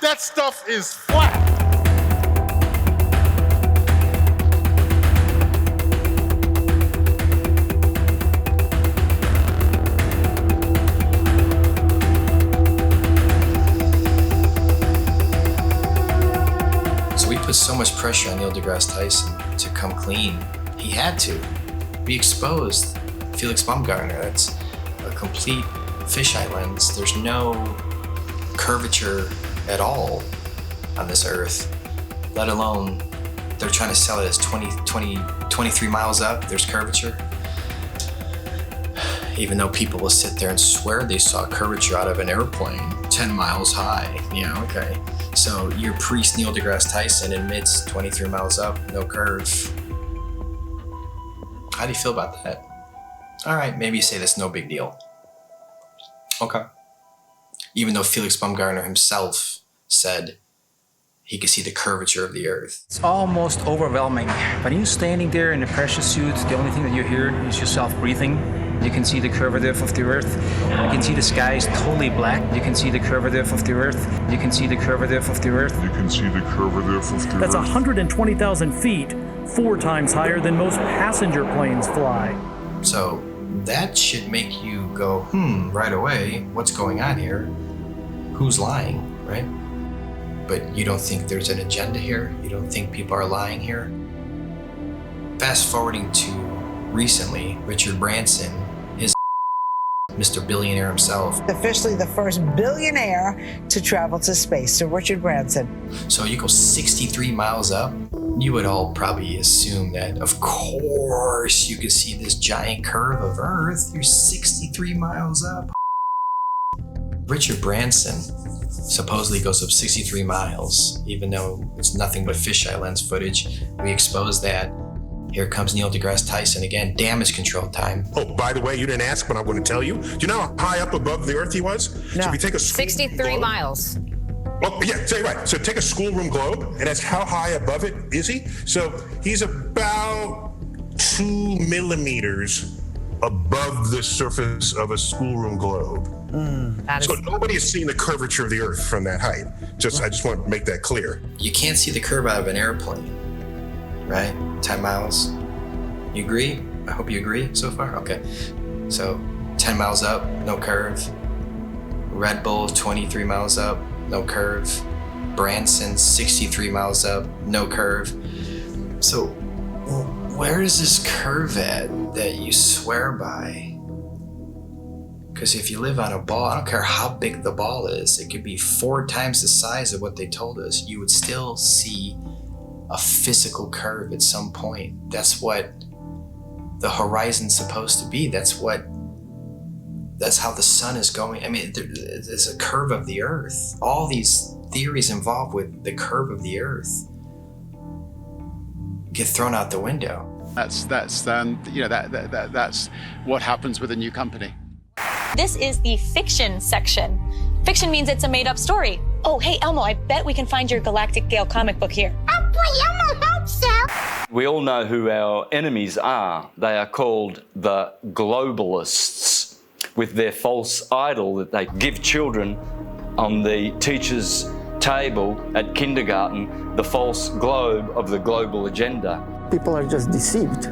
That stuff is flat. Put so much pressure on Neil deGrasse Tyson to come clean. He had to. We exposed Felix Baumgartner. That's a complete fisheye lens. There's no curvature at all on this Earth, let alone they're trying to sell it as 23 miles up, there's curvature. Even though people will sit there and swear they saw curvature out of an airplane 10 miles high. Yeah, okay. So your priest Neil deGrasse Tyson admits 23 miles up, no curve. How do you feel about that? All right, maybe you say that's no big deal. Okay. Even though Felix Baumgartner himself said he could see the curvature of the Earth. It's almost overwhelming. When you're standing there in a pressure suit, the only thing that you hear is yourself breathing. You can see the curvature of the Earth. You can see the sky is totally black. You can see the curvature of the Earth. You can see the curvature of the Earth. You can see the curvature of the Earth. That's 120,000 feet, 4 times higher than most passenger planes fly. So that should make you go, right away, what's going on here? Who's lying, right? But you don't think there's an agenda here? You don't think people are lying here? Fast forwarding to recently, Richard Branson, his Mr. Billionaire himself. Officially the first billionaire to travel to space, so Richard Branson. So you go 63 miles up, you would all probably assume that, of course, you could see this giant curve of Earth. You're 63 miles up. Richard Branson supposedly goes up 63 miles, even though it's nothing but fisheye lens footage. We exposed that. Here comes Neil deGrasse Tyson again, damage control time. Oh, by the way, you didn't ask, but I'm going to tell you. Do you know how high up above the Earth he was? No. So if you take a 63 miles. Oh, yeah, say right. So take a schoolroom globe, and that's how high above it is he? So he's about 2 millimeters above the surface of a schoolroom globe. So nobody has seen the curvature of the Earth from that height. I just want to make that clear. You can't see the curve out of an airplane, right? 10 miles. You agree? I hope you agree so far. Okay. So 10 miles up, no curve. Red Bull, 23 miles up, no curve. Branson, 63 miles up, no curve. So where is this curve at that you swear by? Because if you live on a ball, I don't care how big the ball is, it could be 4 times the size of what they told us, you would still see a physical curve at some point. That's what the horizon's supposed to be. That's how the sun is going. I mean, there's a curve of the Earth. All these theories involved with the curve of the Earth get thrown out the window. That's what happens with a new company. This is the fiction section. Fiction means it's a made-up story. Oh, hey, Elmo, I bet we can find your Galactic Gale comic book here. Oh, boy, Elmo, hope so. We all know who our enemies are. They are called the globalists, with their false idol that they give children on the teacher's table at kindergarten, the false globe of the global agenda. People are just deceived.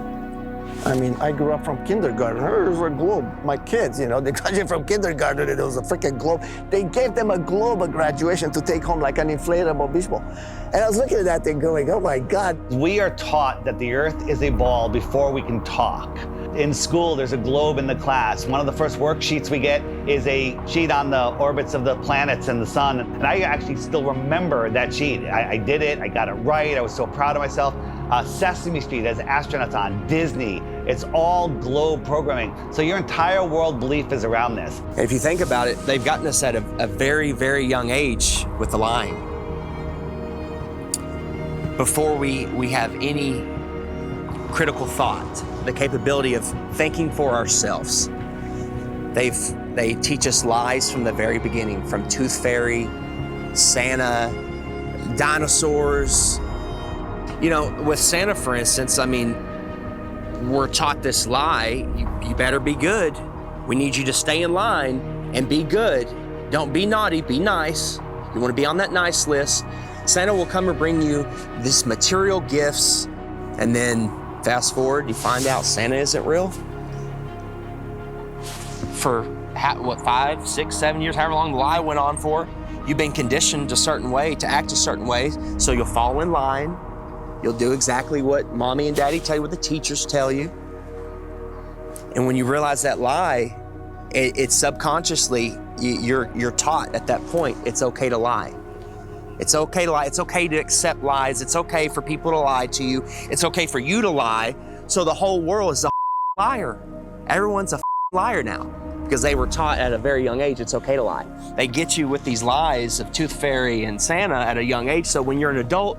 I mean, I grew up from kindergarten. There's a globe. My kids, they graduated from kindergarten and it was a freaking globe. They gave them a globe at graduation to take home like an inflatable beach ball. And I was looking at that thing going, oh my God. We are taught that the Earth is a ball before we can talk. In school, there's a globe in the class. One of the first worksheets we get is a sheet on the orbits of the planets and the sun. And I actually still remember that sheet. I did it, I got it right, I was so proud of myself. Sesame Street has astronauts on, Disney, it's all globe programming. So your entire world belief is around this. If you think about it, they've gotten us at a very, very young age with the lying. Before we have any critical thought, the capability of thinking for ourselves. They teach us lies from the very beginning, from Tooth Fairy, Santa, dinosaurs. With Santa, for instance, I mean, we're taught this lie, you better be good. We need you to stay in line and be good. Don't be naughty, be nice. You want to be on that nice list. Santa will come and bring you this material gifts, and then fast forward, you find out Santa isn't real. For 5, 6, 7 years, however long the lie went on for, you've been conditioned a certain way, to act a certain way, so you'll fall in line. You'll do exactly what mommy and daddy tell you, what the teachers tell you. And when you realize that lie, it's subconsciously, you're taught at that point, it's okay to lie. It's okay to lie, it's okay to accept lies, it's okay for people to lie to you, it's okay for you to lie, so the whole world is a liar. Everyone's a liar now, because they were taught at a very young age it's okay to lie. They get you with these lies of Tooth Fairy and Santa at a young age, so when you're an adult,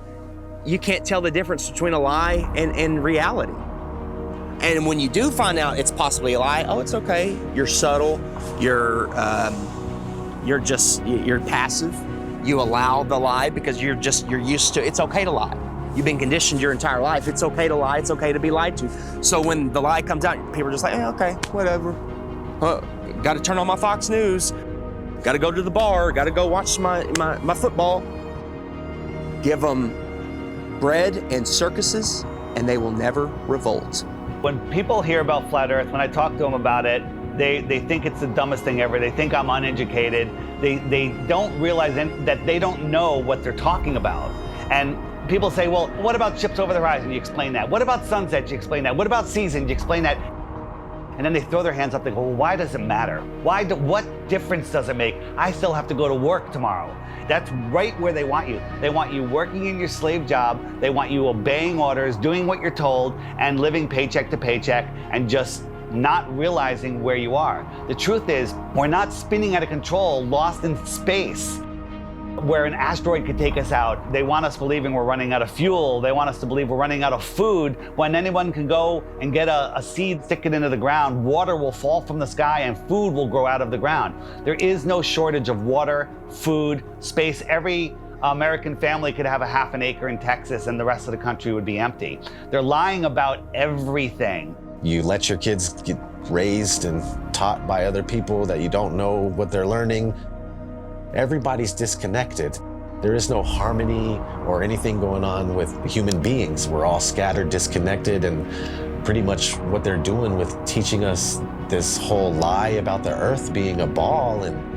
you can't tell the difference between a lie and reality. And when you do find out it's possibly a lie, oh, it's okay. You're subtle, you're passive. You allow the lie because you're used to, it's okay to lie. You've been conditioned your entire life. It's okay to lie, it's okay to be lied to. So when the lie comes out, people are just like, okay, whatever. Got to turn on my Fox News. Got to go to the bar, got to go watch my football. Give them bread and circuses, and they will never revolt. When people hear about Flat Earth, when I talk to them about it, they think it's the dumbest thing ever. They think I'm uneducated. They don't realize that they don't know what they're talking about. And people say, well, what about ships over the horizon? You explain that. What about sunsets? You explain that. What about seasons? You explain that. And then they throw their hands up. They go, well, why does it matter? What difference does it make? I still have to go to work tomorrow. That's right where they want you. They want you working in your slave job. They want you obeying orders, doing what you're told, and living paycheck to paycheck, and just not realizing where you are. The truth is, we're not spinning out of control, lost in space, where an asteroid could take us out. They want us believing we're running out of fuel. They want us to believe we're running out of food, when anyone can go and get a seed, stick it into the ground, water will fall from the sky and food will grow out of the ground. There is no shortage of water, food, space. Every American family could have a half an acre in Texas and the rest of the country would be empty. They're lying about everything. You let your kids get raised and taught by other people that you don't know what they're learning. Everybody's disconnected. There is no harmony or anything going on with human beings. We're all scattered, disconnected, and pretty much what they're doing with teaching us this whole lie about the Earth being a ball, and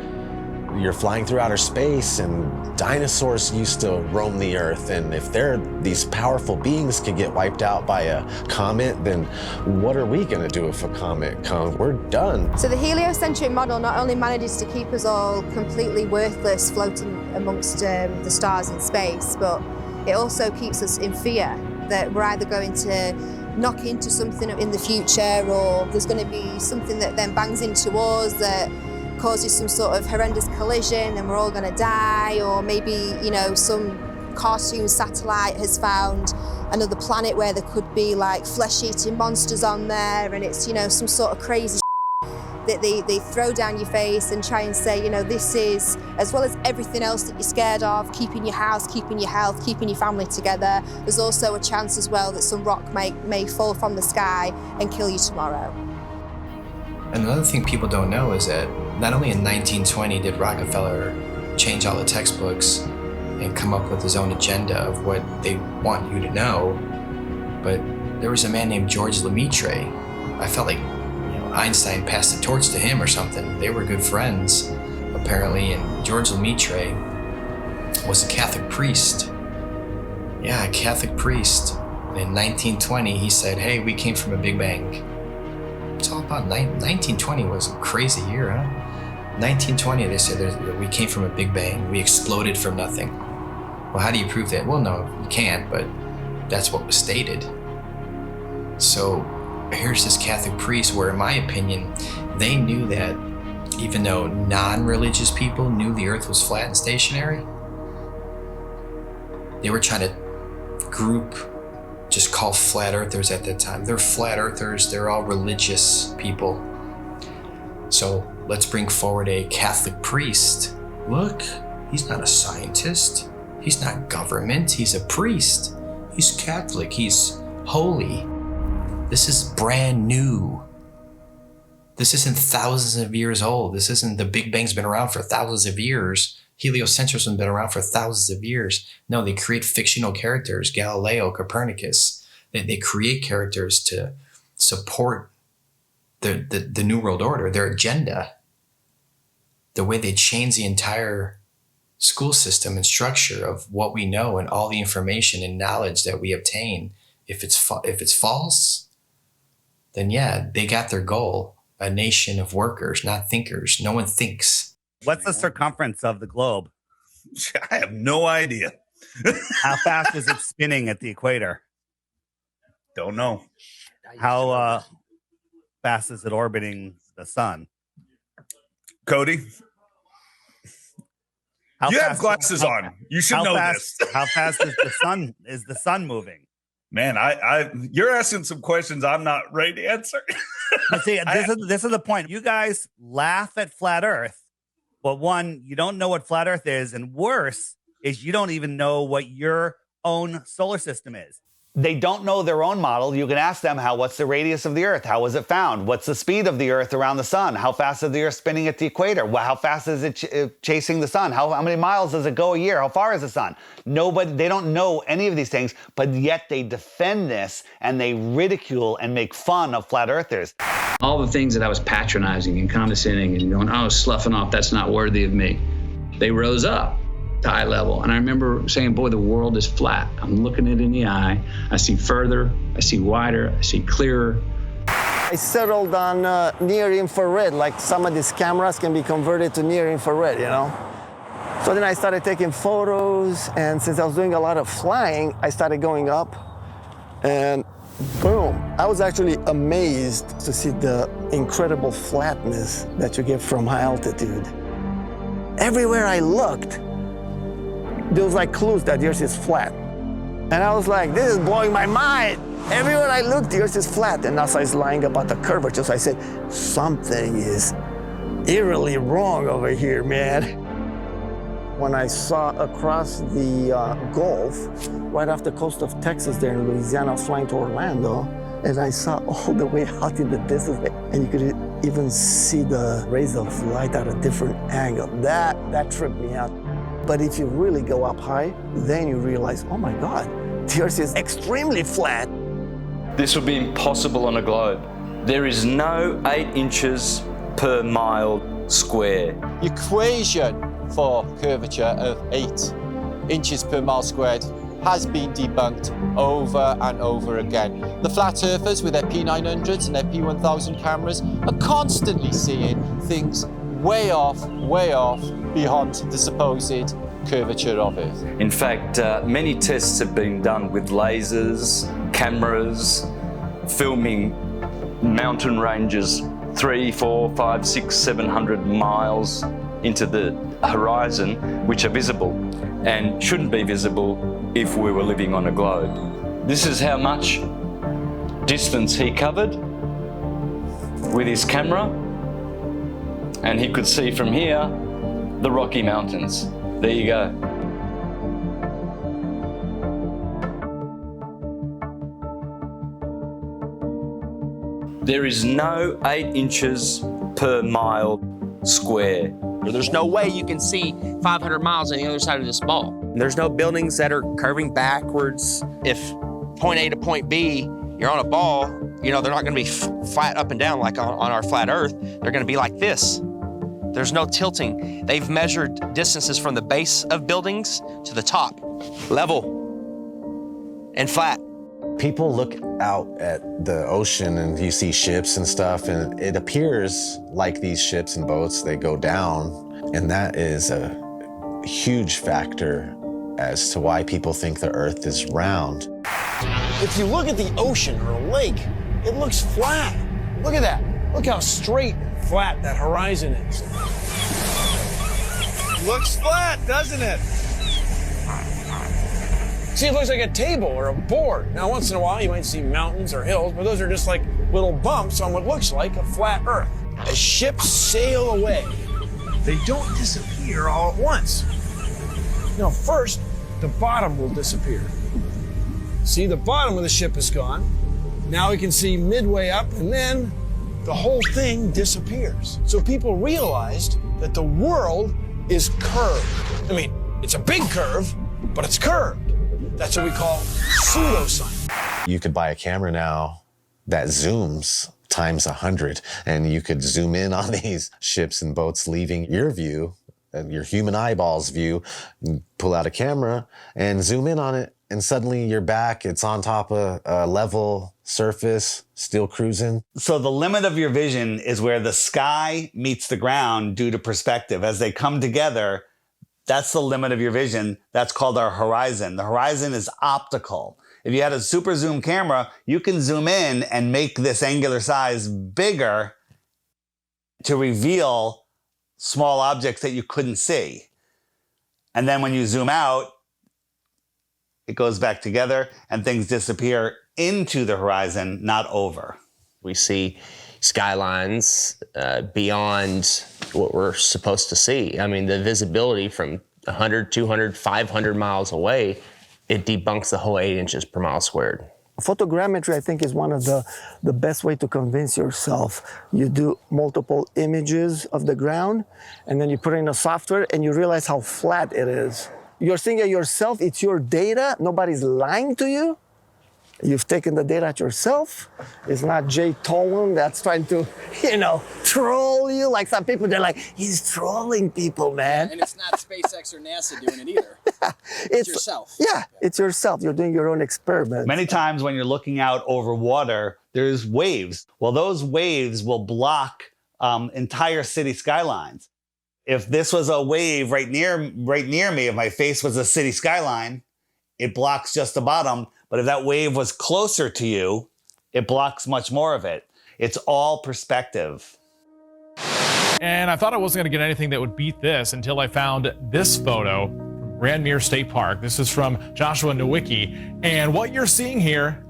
you're flying through outer space, and dinosaurs used to roam the Earth, and if these powerful beings can get wiped out by a comet, then what are we gonna do if a comet comes? We're done. So the heliocentric model not only manages to keep us all completely worthless floating amongst the stars in space, but it also keeps us in fear that we're either going to knock into something in the future, or there's going to be something that then bangs into us that causes some sort of horrendous collision and we're all going to die, or maybe, you know, some cartoon satellite has found another planet where there could be like flesh-eating monsters on there, and it's, you know, some sort of crazy that they throw down your face and try and say, you know, this is, as well as everything else that you're scared of, keeping your house, keeping your health, keeping your family together, there's also a chance as well that some rock may fall from the sky and kill you tomorrow. And another thing people don't know is that not only in 1920 did Rockefeller change all the textbooks and come up with his own agenda of what they want you to know, but there was a man named George Lemaitre. I felt like, you know, Einstein passed the torch to him or something. They were good friends, apparently, and George Lemaitre was a Catholic priest. Yeah, a Catholic priest. And in 1920, he said, hey, we came from a Big Bang. It's all about 1920 was a crazy year, huh? 1920, they said we came from a Big Bang. We exploded from nothing. Well, how do you prove that? Well, no, you can't, but that's what was stated. So here's this Catholic priest where, in my opinion, they knew that even though non-religious people knew the Earth was flat and stationary, they were trying to group, just call flat earthers at that time. They're flat earthers, they're all religious people. So let's bring forward a Catholic priest. Look, he's not a scientist. He's not government, he's a priest. He's Catholic, he's holy. This is brand new. This isn't thousands of years old. This isn't, the Big Bang's been around for thousands of years. Heliocentrism has been around for thousands of years. No, they create fictional characters, Galileo, Copernicus. They create characters to support the New World Order, their agenda. The way they change the entire school system and structure of what we know and all the information and knowledge that we obtain. If it's false, then yeah, they got their goal. A nation of workers, not thinkers. No one thinks. What's the circumference of the globe? I have no idea. How fast is it spinning at the equator? Don't know. How fast is it orbiting the sun? Cody? You have glasses on. You should know this. How fast is the sun moving? Man, you're asking some questions I'm not ready to answer. But see, this is the point. You guys laugh at flat Earth, but one, you don't know what flat Earth is, and worse is you don't even know what your own solar system is. They don't know their own model. You can ask them what's the radius of the Earth? How was it found? What's the speed of the Earth around the sun? How fast is the Earth spinning at the equator? How fast is it chasing the sun? How many miles does it go a year? How far is the sun? Nobody, they don't know any of these things, but yet they defend this and they ridicule and make fun of flat earthers. All the things that I was patronizing and condescending and going, oh, sloughing off, that's not worthy of me. They rose up to eye level. And I remember saying, boy, the world is flat. I'm looking it in the eye. I see further, I see wider, I see clearer. I settled on near infrared, like some of these cameras can be converted to near infrared, you know? So then I started taking photos, and since I was doing a lot of flying, I started going up, and boom, I was actually amazed to see the incredible flatness that you get from high altitude. Everywhere I looked, there was like clues that the Earth is flat. And I was like, this is blowing my mind. Everywhere I looked, the Earth is flat. And NASA is lying about the curvature. So I said, something is eerily wrong over here, man. When I saw across the Gulf, right off the coast of Texas there in Louisiana, I was flying to Orlando, and I saw all the way out in the distance, and you could even see the rays of light at a different angle. That tripped me out. But if you really go up high, then you realize, oh my God, the Earth is extremely flat. This would be impossible on a globe. There is no 8 inches per mile square. Equation for curvature of 8 inches per mile squared has been debunked over and over again. The flat earthers with their P900s and their P1000 cameras are constantly seeing things way off beyond the supposed curvature of Earth. In fact, many tests have been done with lasers, cameras, filming mountain ranges 300, 400, 500, 600, 700 miles into the horizon, which are visible and shouldn't be visible if we were living on a globe. This is how much distance he covered with his camera, and he could see from here the Rocky Mountains. There you go. There is no 8 inches per mile square. There's no way you can see 500 miles on the other side of this ball. There's no buildings that are curving backwards. If point A to point B, you're on a ball, you know, they're not gonna be flat up and down like on our flat Earth. They're gonna be like this. There's no tilting. They've measured distances from the base of buildings to the top, level and flat. People look out at the ocean and you see ships and stuff, and it appears like these ships and boats, they go down. And that is a huge factor as to why people think the Earth is round. If you look at the ocean or a lake, it looks flat. Look at that. Look how straight and flat that horizon is. Looks flat, doesn't it? See, it looks like a table or a board. Now, once in a while, you might see mountains or hills, but those are just like little bumps on what looks like a flat Earth. As ships sail away, they don't disappear all at once. No, first, the bottom will disappear. See, the bottom of the ship is gone. Now we can see midway up, and then the whole thing disappears. So people realized that the world is curved. I mean, it's a big curve, but it's curved. That's what we call pseudoscience. You could buy a camera now that zooms times 100, and you could zoom in on these ships and boats leaving your view, your human eyeball's view, pull out a camera and zoom in on it, and suddenly you're back. It's on top of a level surface, still cruising. So the limit of your vision is where the sky meets the ground due to perspective. As they come together, that's the limit of your vision. That's called our horizon. The horizon is optical. If you had a super zoom camera, you can zoom in and make this angular size bigger to reveal small objects that you couldn't see. And then when you zoom out, it goes back together and things disappear into the horizon, not over. We see skylines beyond what we're supposed to see. I mean, the visibility from 100, 200, 500 miles away, it debunks the whole 8 inches per mile squared. Photogrammetry, I think, is one of the best way to convince yourself. You do multiple images of the ground, and then you put it in a software, and you realize how flat it is. You're seeing it yourself. It's your data. Nobody's lying to you. You've taken the data yourself. It's not Jay Tolan that's trying to, troll you. Like some people, they're like, he's trolling people, man. And it's not SpaceX or NASA doing it either. It's yourself. Yeah, it's yourself. You're doing your own experiment. Many times when you're looking out over water, there's waves. Well, those waves will block entire city skylines. If this was a wave right near me, if my face was a city skyline, it blocks just the bottom. But if that wave was closer to you, it blocks much more of it. It's all perspective. And I thought I wasn't going to get anything that would beat this until I found this photo from Grandmere State Park. This is from Joshua Nowicki. And what you're seeing here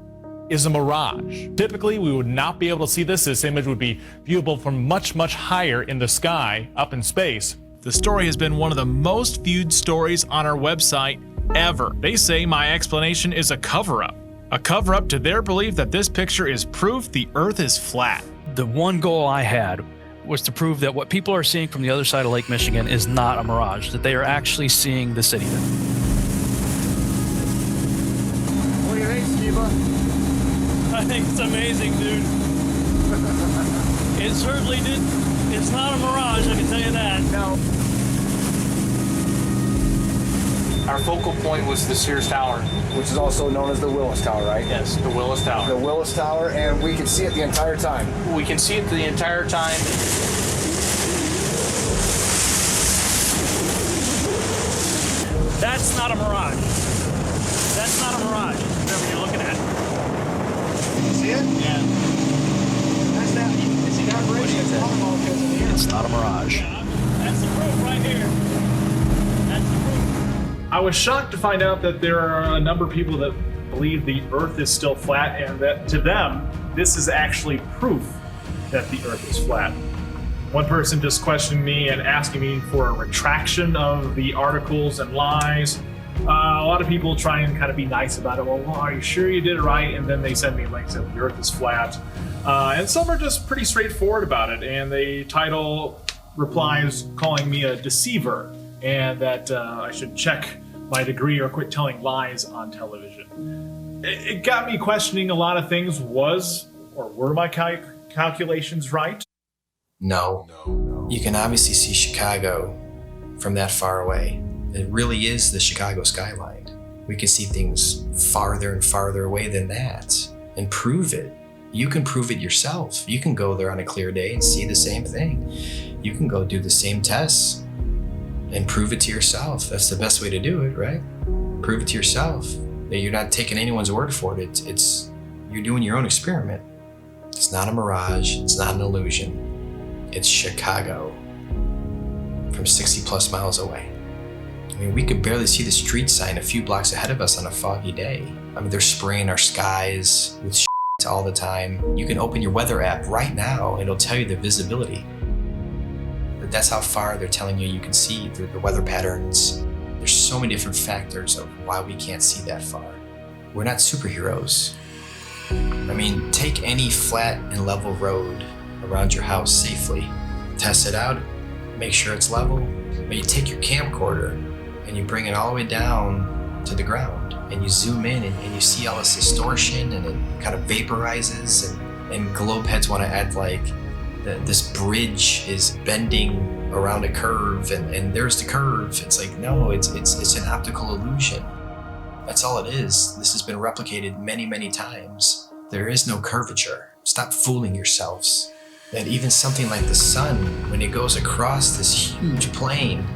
is a mirage. Typically, we would not be able to see this. This image would be viewable from much, much higher in the sky, up in space. The story has been one of the most viewed stories on our website ever. They say my explanation is a cover-up. A cover-up to their belief that this picture is proof the Earth is flat. The one goal I had was to prove that what people are seeing from the other side of Lake Michigan is not a mirage, that they are actually seeing the city. What do you think, Skiba? I think it's amazing, dude. It certainly did. It's not a mirage, I can tell you that. No. Our focal point was the Sears Tower. Which is also known as the Willis Tower, right? Yes, the Willis Tower. The Willis Tower, and we can see it the entire time. We can see it the entire time. That's not a mirage. That's not a mirage, whatever you're looking at. You see it? Yeah. That's that. It's the aberration of the because of the air. It's not a mirage. That's the proof right here. That's the proof. I was shocked to find out that there are a number of people that believe the Earth is still flat, and that to them, this is actually proof that the Earth is flat. One person just questioned me and asking me for a retraction of the articles and lies. A lot of people try and kind of be nice about it. Well, are you sure you did it right? And then they send me links that the Earth is flat. And some are just pretty straightforward about it, and they title replies calling me a deceiver, and that I should check my degree or quit telling lies on television. It got me questioning a lot of things. Were my calculations right? No. You can obviously see Chicago from that far away. It really is the Chicago skyline. We can see things farther and farther away than that and prove it. You can prove it yourself. You can go there on a clear day and see the same thing. You can go do the same tests and prove it to yourself. That's the best way to do it, right? Prove it to yourself. That you're not taking anyone's word for it. It's you're doing your own experiment. It's not a mirage. It's not an illusion. It's Chicago from 60 plus miles away. I mean, we could barely see the street sign a few blocks ahead of us on a foggy day. I mean, they're spraying our skies with shit all the time. You can open your weather app right now and it'll tell you the visibility. But that's how far they're telling you can see through the weather patterns. There's so many different factors of why we can't see that far. We're not superheroes. I mean, take any flat and level road around your house safely, test it out, make sure it's level. But you take your camcorder and you bring it all the way down to the ground and you zoom in and you see all this distortion and it kind of vaporizes and globe heads want to act like this bridge is bending around a curve and there's the curve. It's like, no, it's an optical illusion. That's all it is. This has been replicated many, many times. There is no curvature. Stop fooling yourselves. That even something like the sun, when it goes across this huge plane,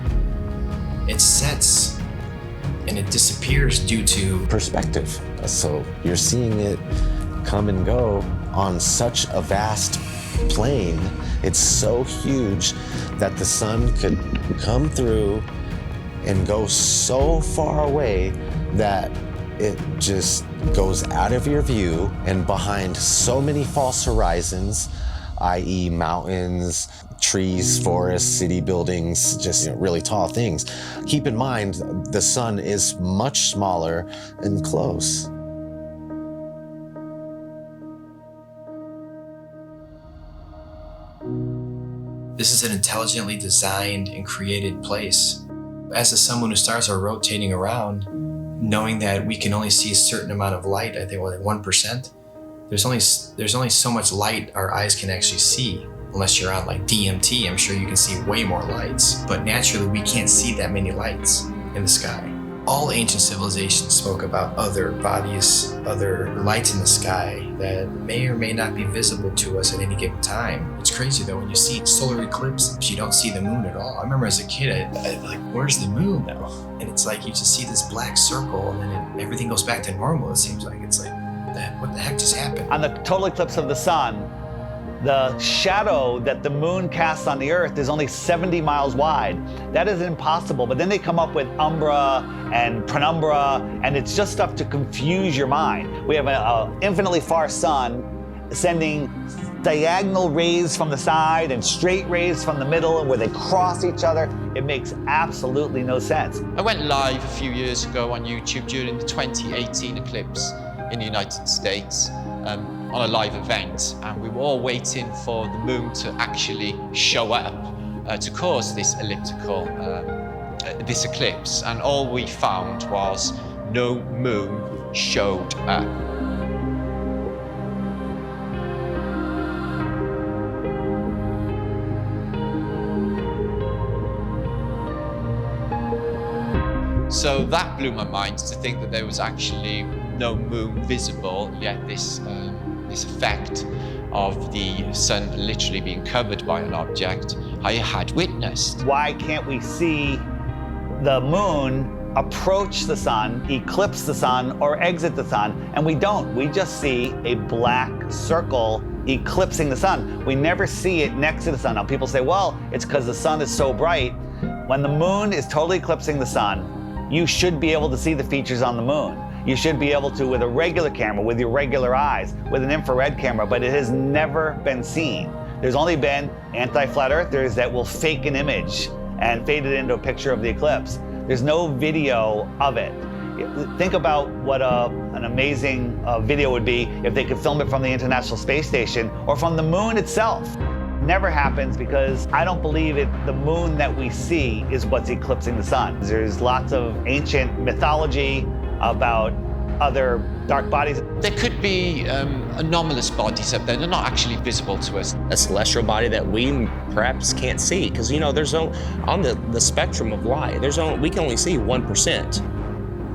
it sets and it disappears due to perspective. So you're seeing it come and go on such a vast plane. It's so huge that the sun could come through and go so far away that it just goes out of your view and behind so many false horizons, i.e. mountains, trees, forests, city buildings, just really tall things. Keep in mind, the sun is much smaller and close. This is an intelligently designed and created place. As the sun, moon, and stars are rotating around, knowing that we can only see a certain amount of light, I think, 1%, there's only so much light our eyes can actually see. Unless you're on like DMT, I'm sure you can see way more lights. But naturally, we can't see that many lights in the sky. All ancient civilizations spoke about other bodies, other lights in the sky that may or may not be visible to us at any given time. It's crazy though, when you see solar eclipse, you don't see the moon at all. I remember as a kid, I'd like, where's the moon now? And it's like you just see this black circle and then everything goes back to normal, it seems like. It's like, what the heck just happened? On the total eclipse of the sun, the shadow that the moon casts on the Earth is only 70 miles wide. That is impossible, but then they come up with umbra and penumbra, and it's just stuff to confuse your mind. We have an infinitely far sun sending diagonal rays from the side and straight rays from the middle, and where they cross each other. It makes absolutely no sense. I went live a few years ago on YouTube during the 2018 eclipse in the United States on a live event, and we were all waiting for the moon to actually show up to cause this elliptical, this eclipse, and all we found was no moon showed up. So that blew my mind, to think that there was actually no moon visible, yet this effect of the sun literally being covered by an object I had witnessed. Why can't we see the moon approach the sun, eclipse the sun, or exit the sun? And we don't. We just see a black circle eclipsing the sun. We never see it next to the sun. Now people say, well, it's because the sun is so bright. When the moon is totally eclipsing the sun, you should be able to see the features on the moon. You should be able to with a regular camera, with your regular eyes, with an infrared camera, but it has never been seen. There's only been anti-flat earthers that will fake an image and fade it into a picture of the eclipse. There's no video of it. Think about what an amazing video would be if they could film it from the International Space Station or from the moon itself. Never happens, because I don't believe the moon that we see is what's eclipsing the sun. There's lots of ancient mythology about other dark bodies. There could be anomalous bodies up there. They're not actually visible to us. A celestial body that we perhaps can't see, because there's on the spectrum of light, we can only see 1%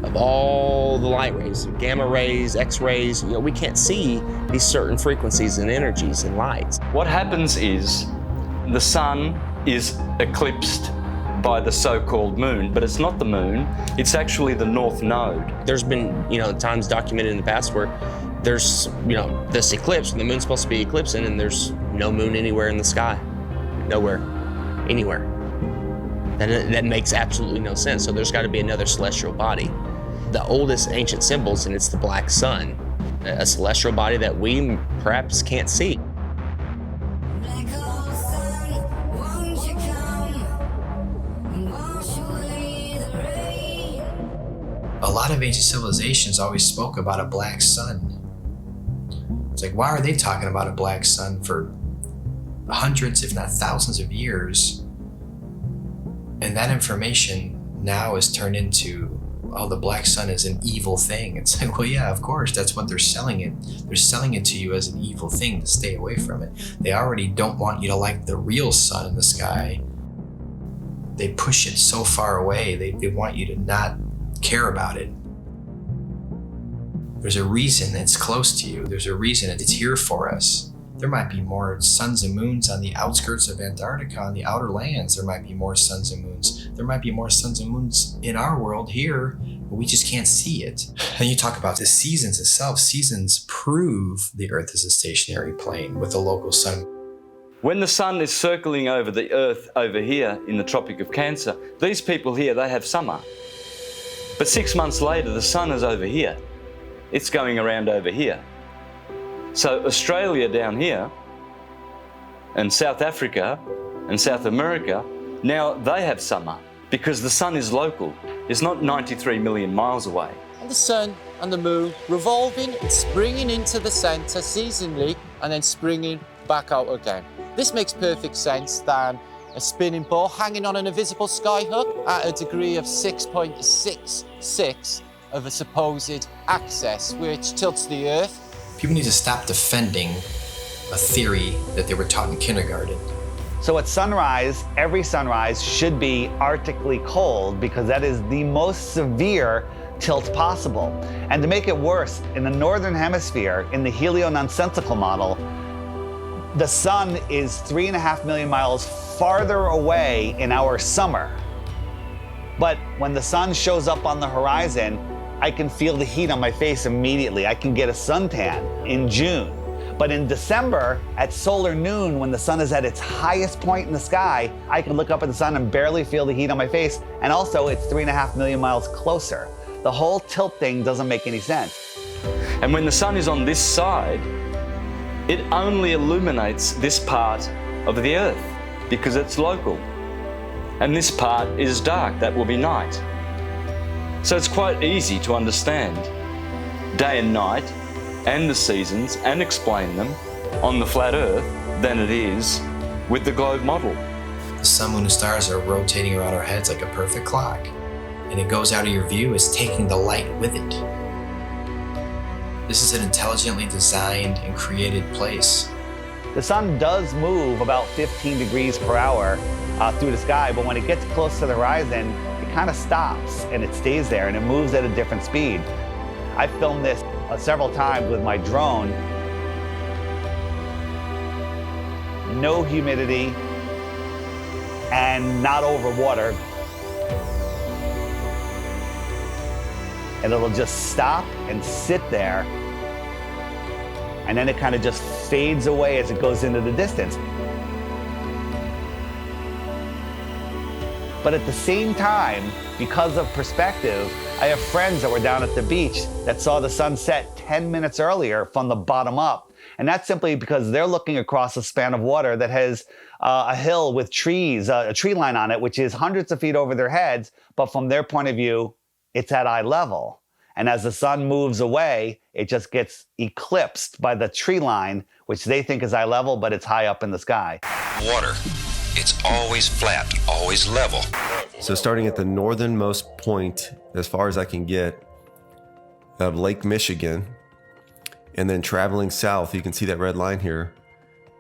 of all the light rays, gamma rays, X-rays. We can't see these certain frequencies and energies and lights. What happens is the sun is eclipsed by the so-called moon, but it's not the moon, it's actually the north node. There's been, times documented in the past where there's, this eclipse, and the moon's supposed to be eclipsing, and there's no moon anywhere in the sky. Nowhere. Anywhere. That makes absolutely no sense. So there's got to be another celestial body. The oldest ancient symbols, and it's the black sun, a celestial body that we perhaps can't see. A lot of ancient civilizations always spoke about a black sun. It's like, why are they talking about a black sun for hundreds, if not thousands of years? And that information now is turned into, oh, the black sun is an evil thing. It's like, well, yeah, of course, that's what they're selling it. They're selling it to you as an evil thing to stay away from it. They already don't want you to like the real sun in the sky. They push it so far away. They want you to not care about it. There's a reason it's close to you. There's a reason it's here for us. There might be more suns and moons on the outskirts of Antarctica, on the outer lands. There might be more suns and moons. There might be more suns and moons in our world here, but we just can't see it. And you talk about the seasons itself. Seasons prove the Earth is a stationary plane with a local sun. When the sun is circling over the Earth over here in the Tropic of Cancer, these people here, they have summer. But 6 months later, the sun is over here. It's going around over here. So Australia down here, and South Africa, and South America, now they have summer because the sun is local. It's not 93 million miles away. And the sun and the moon revolving and springing into the center seasonally and then springing back out again. This makes perfect sense than a spinning ball hanging on an invisible skyhook at a degree of 6.66 of a supposed axis, which tilts the Earth. People need to stop defending a theory that they were taught in kindergarten. So at sunrise, every sunrise should be arctically cold, because that is the most severe tilt possible. And to make it worse, in the northern hemisphere, in the heliononsensical model, the sun is 3.5 million miles farther away in our summer. But when the sun shows up on the horizon, I can feel the heat on my face immediately. I can get a suntan in June. But in December, at solar noon, when the sun is at its highest point in the sky, I can look up at the sun and barely feel the heat on my face. And also, it's 3.5 million miles closer. The whole tilt thing doesn't make any sense. And when the sun is on this side, it only illuminates this part of the Earth because it's local. And this part is dark, that will be night. So it's quite easy to understand day and night and the seasons and explain them on the flat Earth than it is with the globe model. The sun, moon, and stars are rotating around our heads like a perfect clock, and it goes out of your view as taking the light with it. This is an intelligently designed and created place. The sun does move about 15 degrees per hour through the sky, but when it gets close to the horizon, it kind of stops and it stays there and it moves at a different speed. I filmed this several times with my drone. No humidity and not over water. And it'll just stop and sit there. And then it kind of just fades away as it goes into the distance. But at the same time, because of perspective, I have friends that were down at the beach that saw the sun set 10 minutes earlier from the bottom up. And that's simply because they're looking across a span of water that has a hill with trees, a tree line on it, which is hundreds of feet over their heads. But from their point of view, it's at eye level. And as the sun moves away, it just gets eclipsed by the tree line, which they think is eye level, but it's high up in the sky. Water. It's always flat, always level. So starting at the northernmost point, as far as I can get, of Lake Michigan, and then traveling south, you can see that red line here,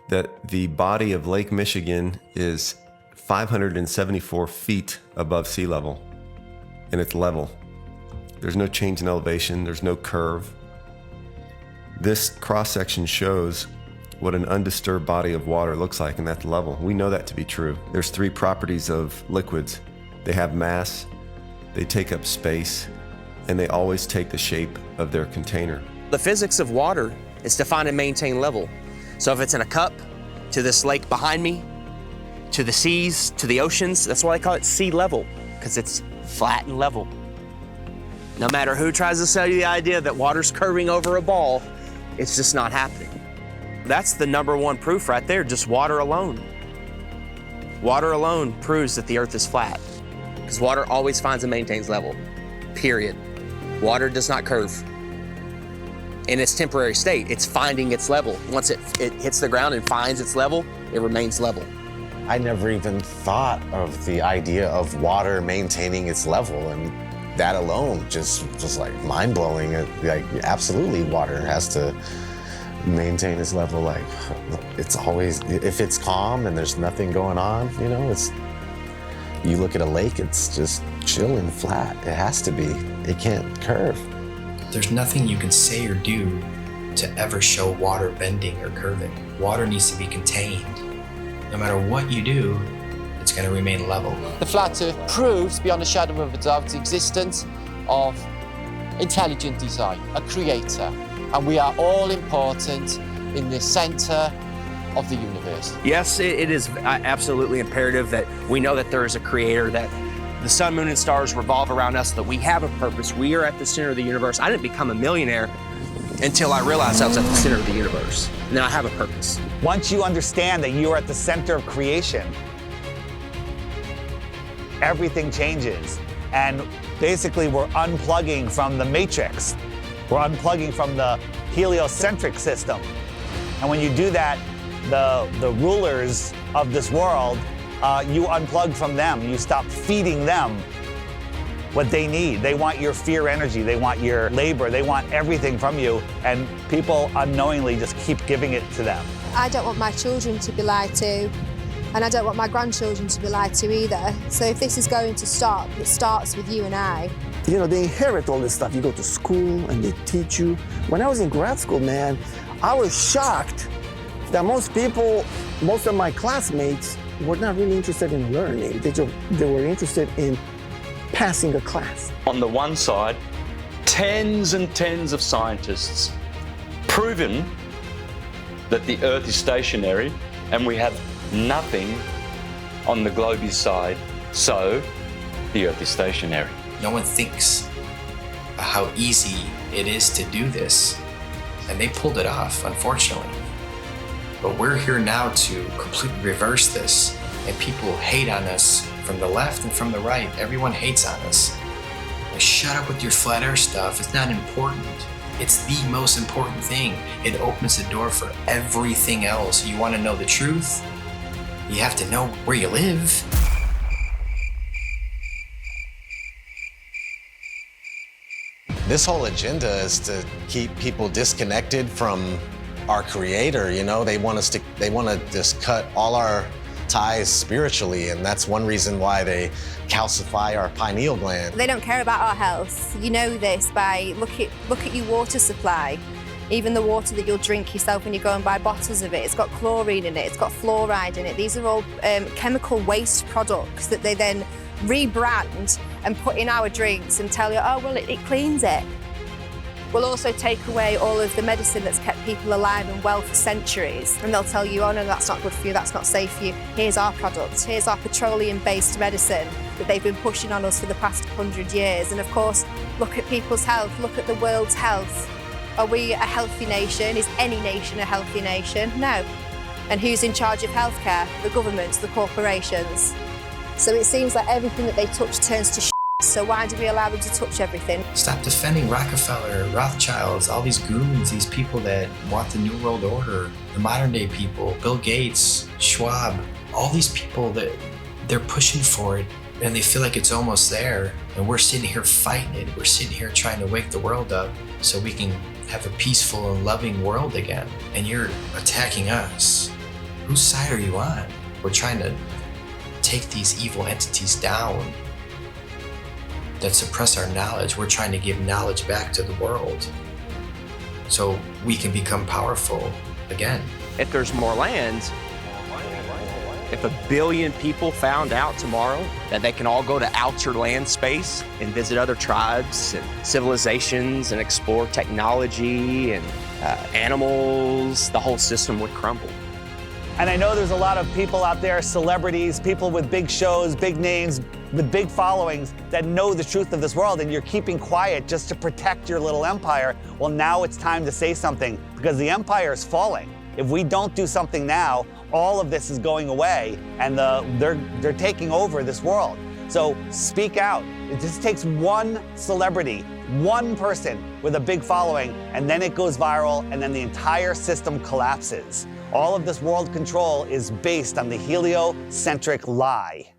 that the body of Lake Michigan is 574 feet above sea level, and it's level. There's no change in elevation, there's no curve. This cross-section shows what an undisturbed body of water looks like, and that's level. We know that to be true. There's three properties of liquids. They have mass, they take up space, and they always take the shape of their container. The physics of water is to find and maintain level. So if it's in a cup, to this lake behind me, to the seas, to the oceans, that's why I call it sea level, because it's flat and level. No matter who tries to sell you the idea that water's curving over a ball, it's just not happening. That's the number one proof right there, just water alone. Water alone proves that the Earth is flat, because water always finds and maintains level, period. Water does not curve. In its temporary state, it's finding its level. Once it hits the ground and finds its level, it remains level. I never even thought of the idea of water maintaining its level, and that alone just was like mind-blowing. Like, absolutely, water has to maintain its level. Like, it's always, if it's calm and there's nothing going on, you know, you look at a lake, it's just chilling flat. It has to be. It can't curve. There's nothing you can say or do to ever show water bending or curving. Water needs to be contained. No matter what you do, it's going to remain level. The flat Earth proves beyond a shadow of a doubt the existence of intelligent design, a creator, and we are all important in the center of the universe. Yes, it is absolutely imperative that we know that there is a creator, that the sun, moon, and stars revolve around us, that we have a purpose. We are at the center of the universe. I didn't become a millionaire until I realized I was at the center of the universe. And then I have a purpose. Once you understand that you are at the center of creation, everything changes. And basically, we're unplugging from the matrix. We're unplugging from the heliocentric system. And when you do that, the rulers of this world, you unplug from them. You stop feeding them what they need. They want your fear energy. They want your labor. They want everything from you. And people unknowingly just keep giving it to them. I don't want my children to be lied to, and I don't want my grandchildren to be lied to either. So if this is going to stop, it starts with you and I. You know, they inherit all this stuff. You go to school and they teach you. When I was in grad school, man, I was shocked that most of my classmates were not really interested in learning. They were interested in passing a class. On the one side, tens and tens of scientists proven that the Earth is stationary and we have nothing on the globe's side, so the Earth is stationary. No one thinks how easy it is to do this, and they pulled it off, unfortunately. But we're here now to completely reverse this, and people hate on us from the left and from the right. Everyone hates on us. Like, shut up with your flat earth stuff. It's not important. It's the most important thing. It opens the door for everything else. You want to know the truth? You have to know where you live. This whole agenda is to keep people disconnected from our creator. You know, they want to just cut all our ties spiritually, and that's one reason why they calcify our pineal gland. They don't care about our health. You know this by look at your water supply. Even the water that you'll drink yourself when you go and buy bottles of it, it's got chlorine in it, it's got fluoride in it. These are all chemical waste products that they then rebrand and put in our drinks and tell you, oh, well, it cleans it. We'll also take away all of the medicine that's kept people alive and well for centuries. And they'll tell you, oh, no, that's not good for you, that's not safe for you. Here's our product, here's our petroleum-based medicine that they've been pushing on us for the past 100 years. And of course, look at people's health, look at the world's health. Are we a healthy nation? Is any nation a healthy nation? No. And who's in charge of healthcare? The governments, the corporations. So it seems like everything that they touch turns to shit. So why do we allow them to touch everything? Stop defending Rockefeller, Rothschilds, all these goons, these people that want the New World Order, the modern day people, Bill Gates, Schwab, all these people that they're pushing for it and they feel like it's almost there. And we're sitting here fighting it. We're sitting here trying to wake the world up so we can have a peaceful and loving world again. And you're attacking us. Whose side are you on? We're trying to take these evil entities down that suppress our knowledge. We're trying to give knowledge back to the world so we can become powerful again. If there's more land, if 1 billion people found out tomorrow that they can all go to outer land space and visit other tribes and civilizations and explore technology and animals, the whole system would crumble. And I know there's a lot of people out there, celebrities, people with big shows, big names, with big followings that know the truth of this world, and you're keeping quiet just to protect your little empire. Well, now it's time to say something because the empire is falling. If we don't do something now, all of this is going away and they're taking over this world. So speak out. It just takes one celebrity, one person with a big following, and then it goes viral and then the entire system collapses. All of this world control is based on the heliocentric lie.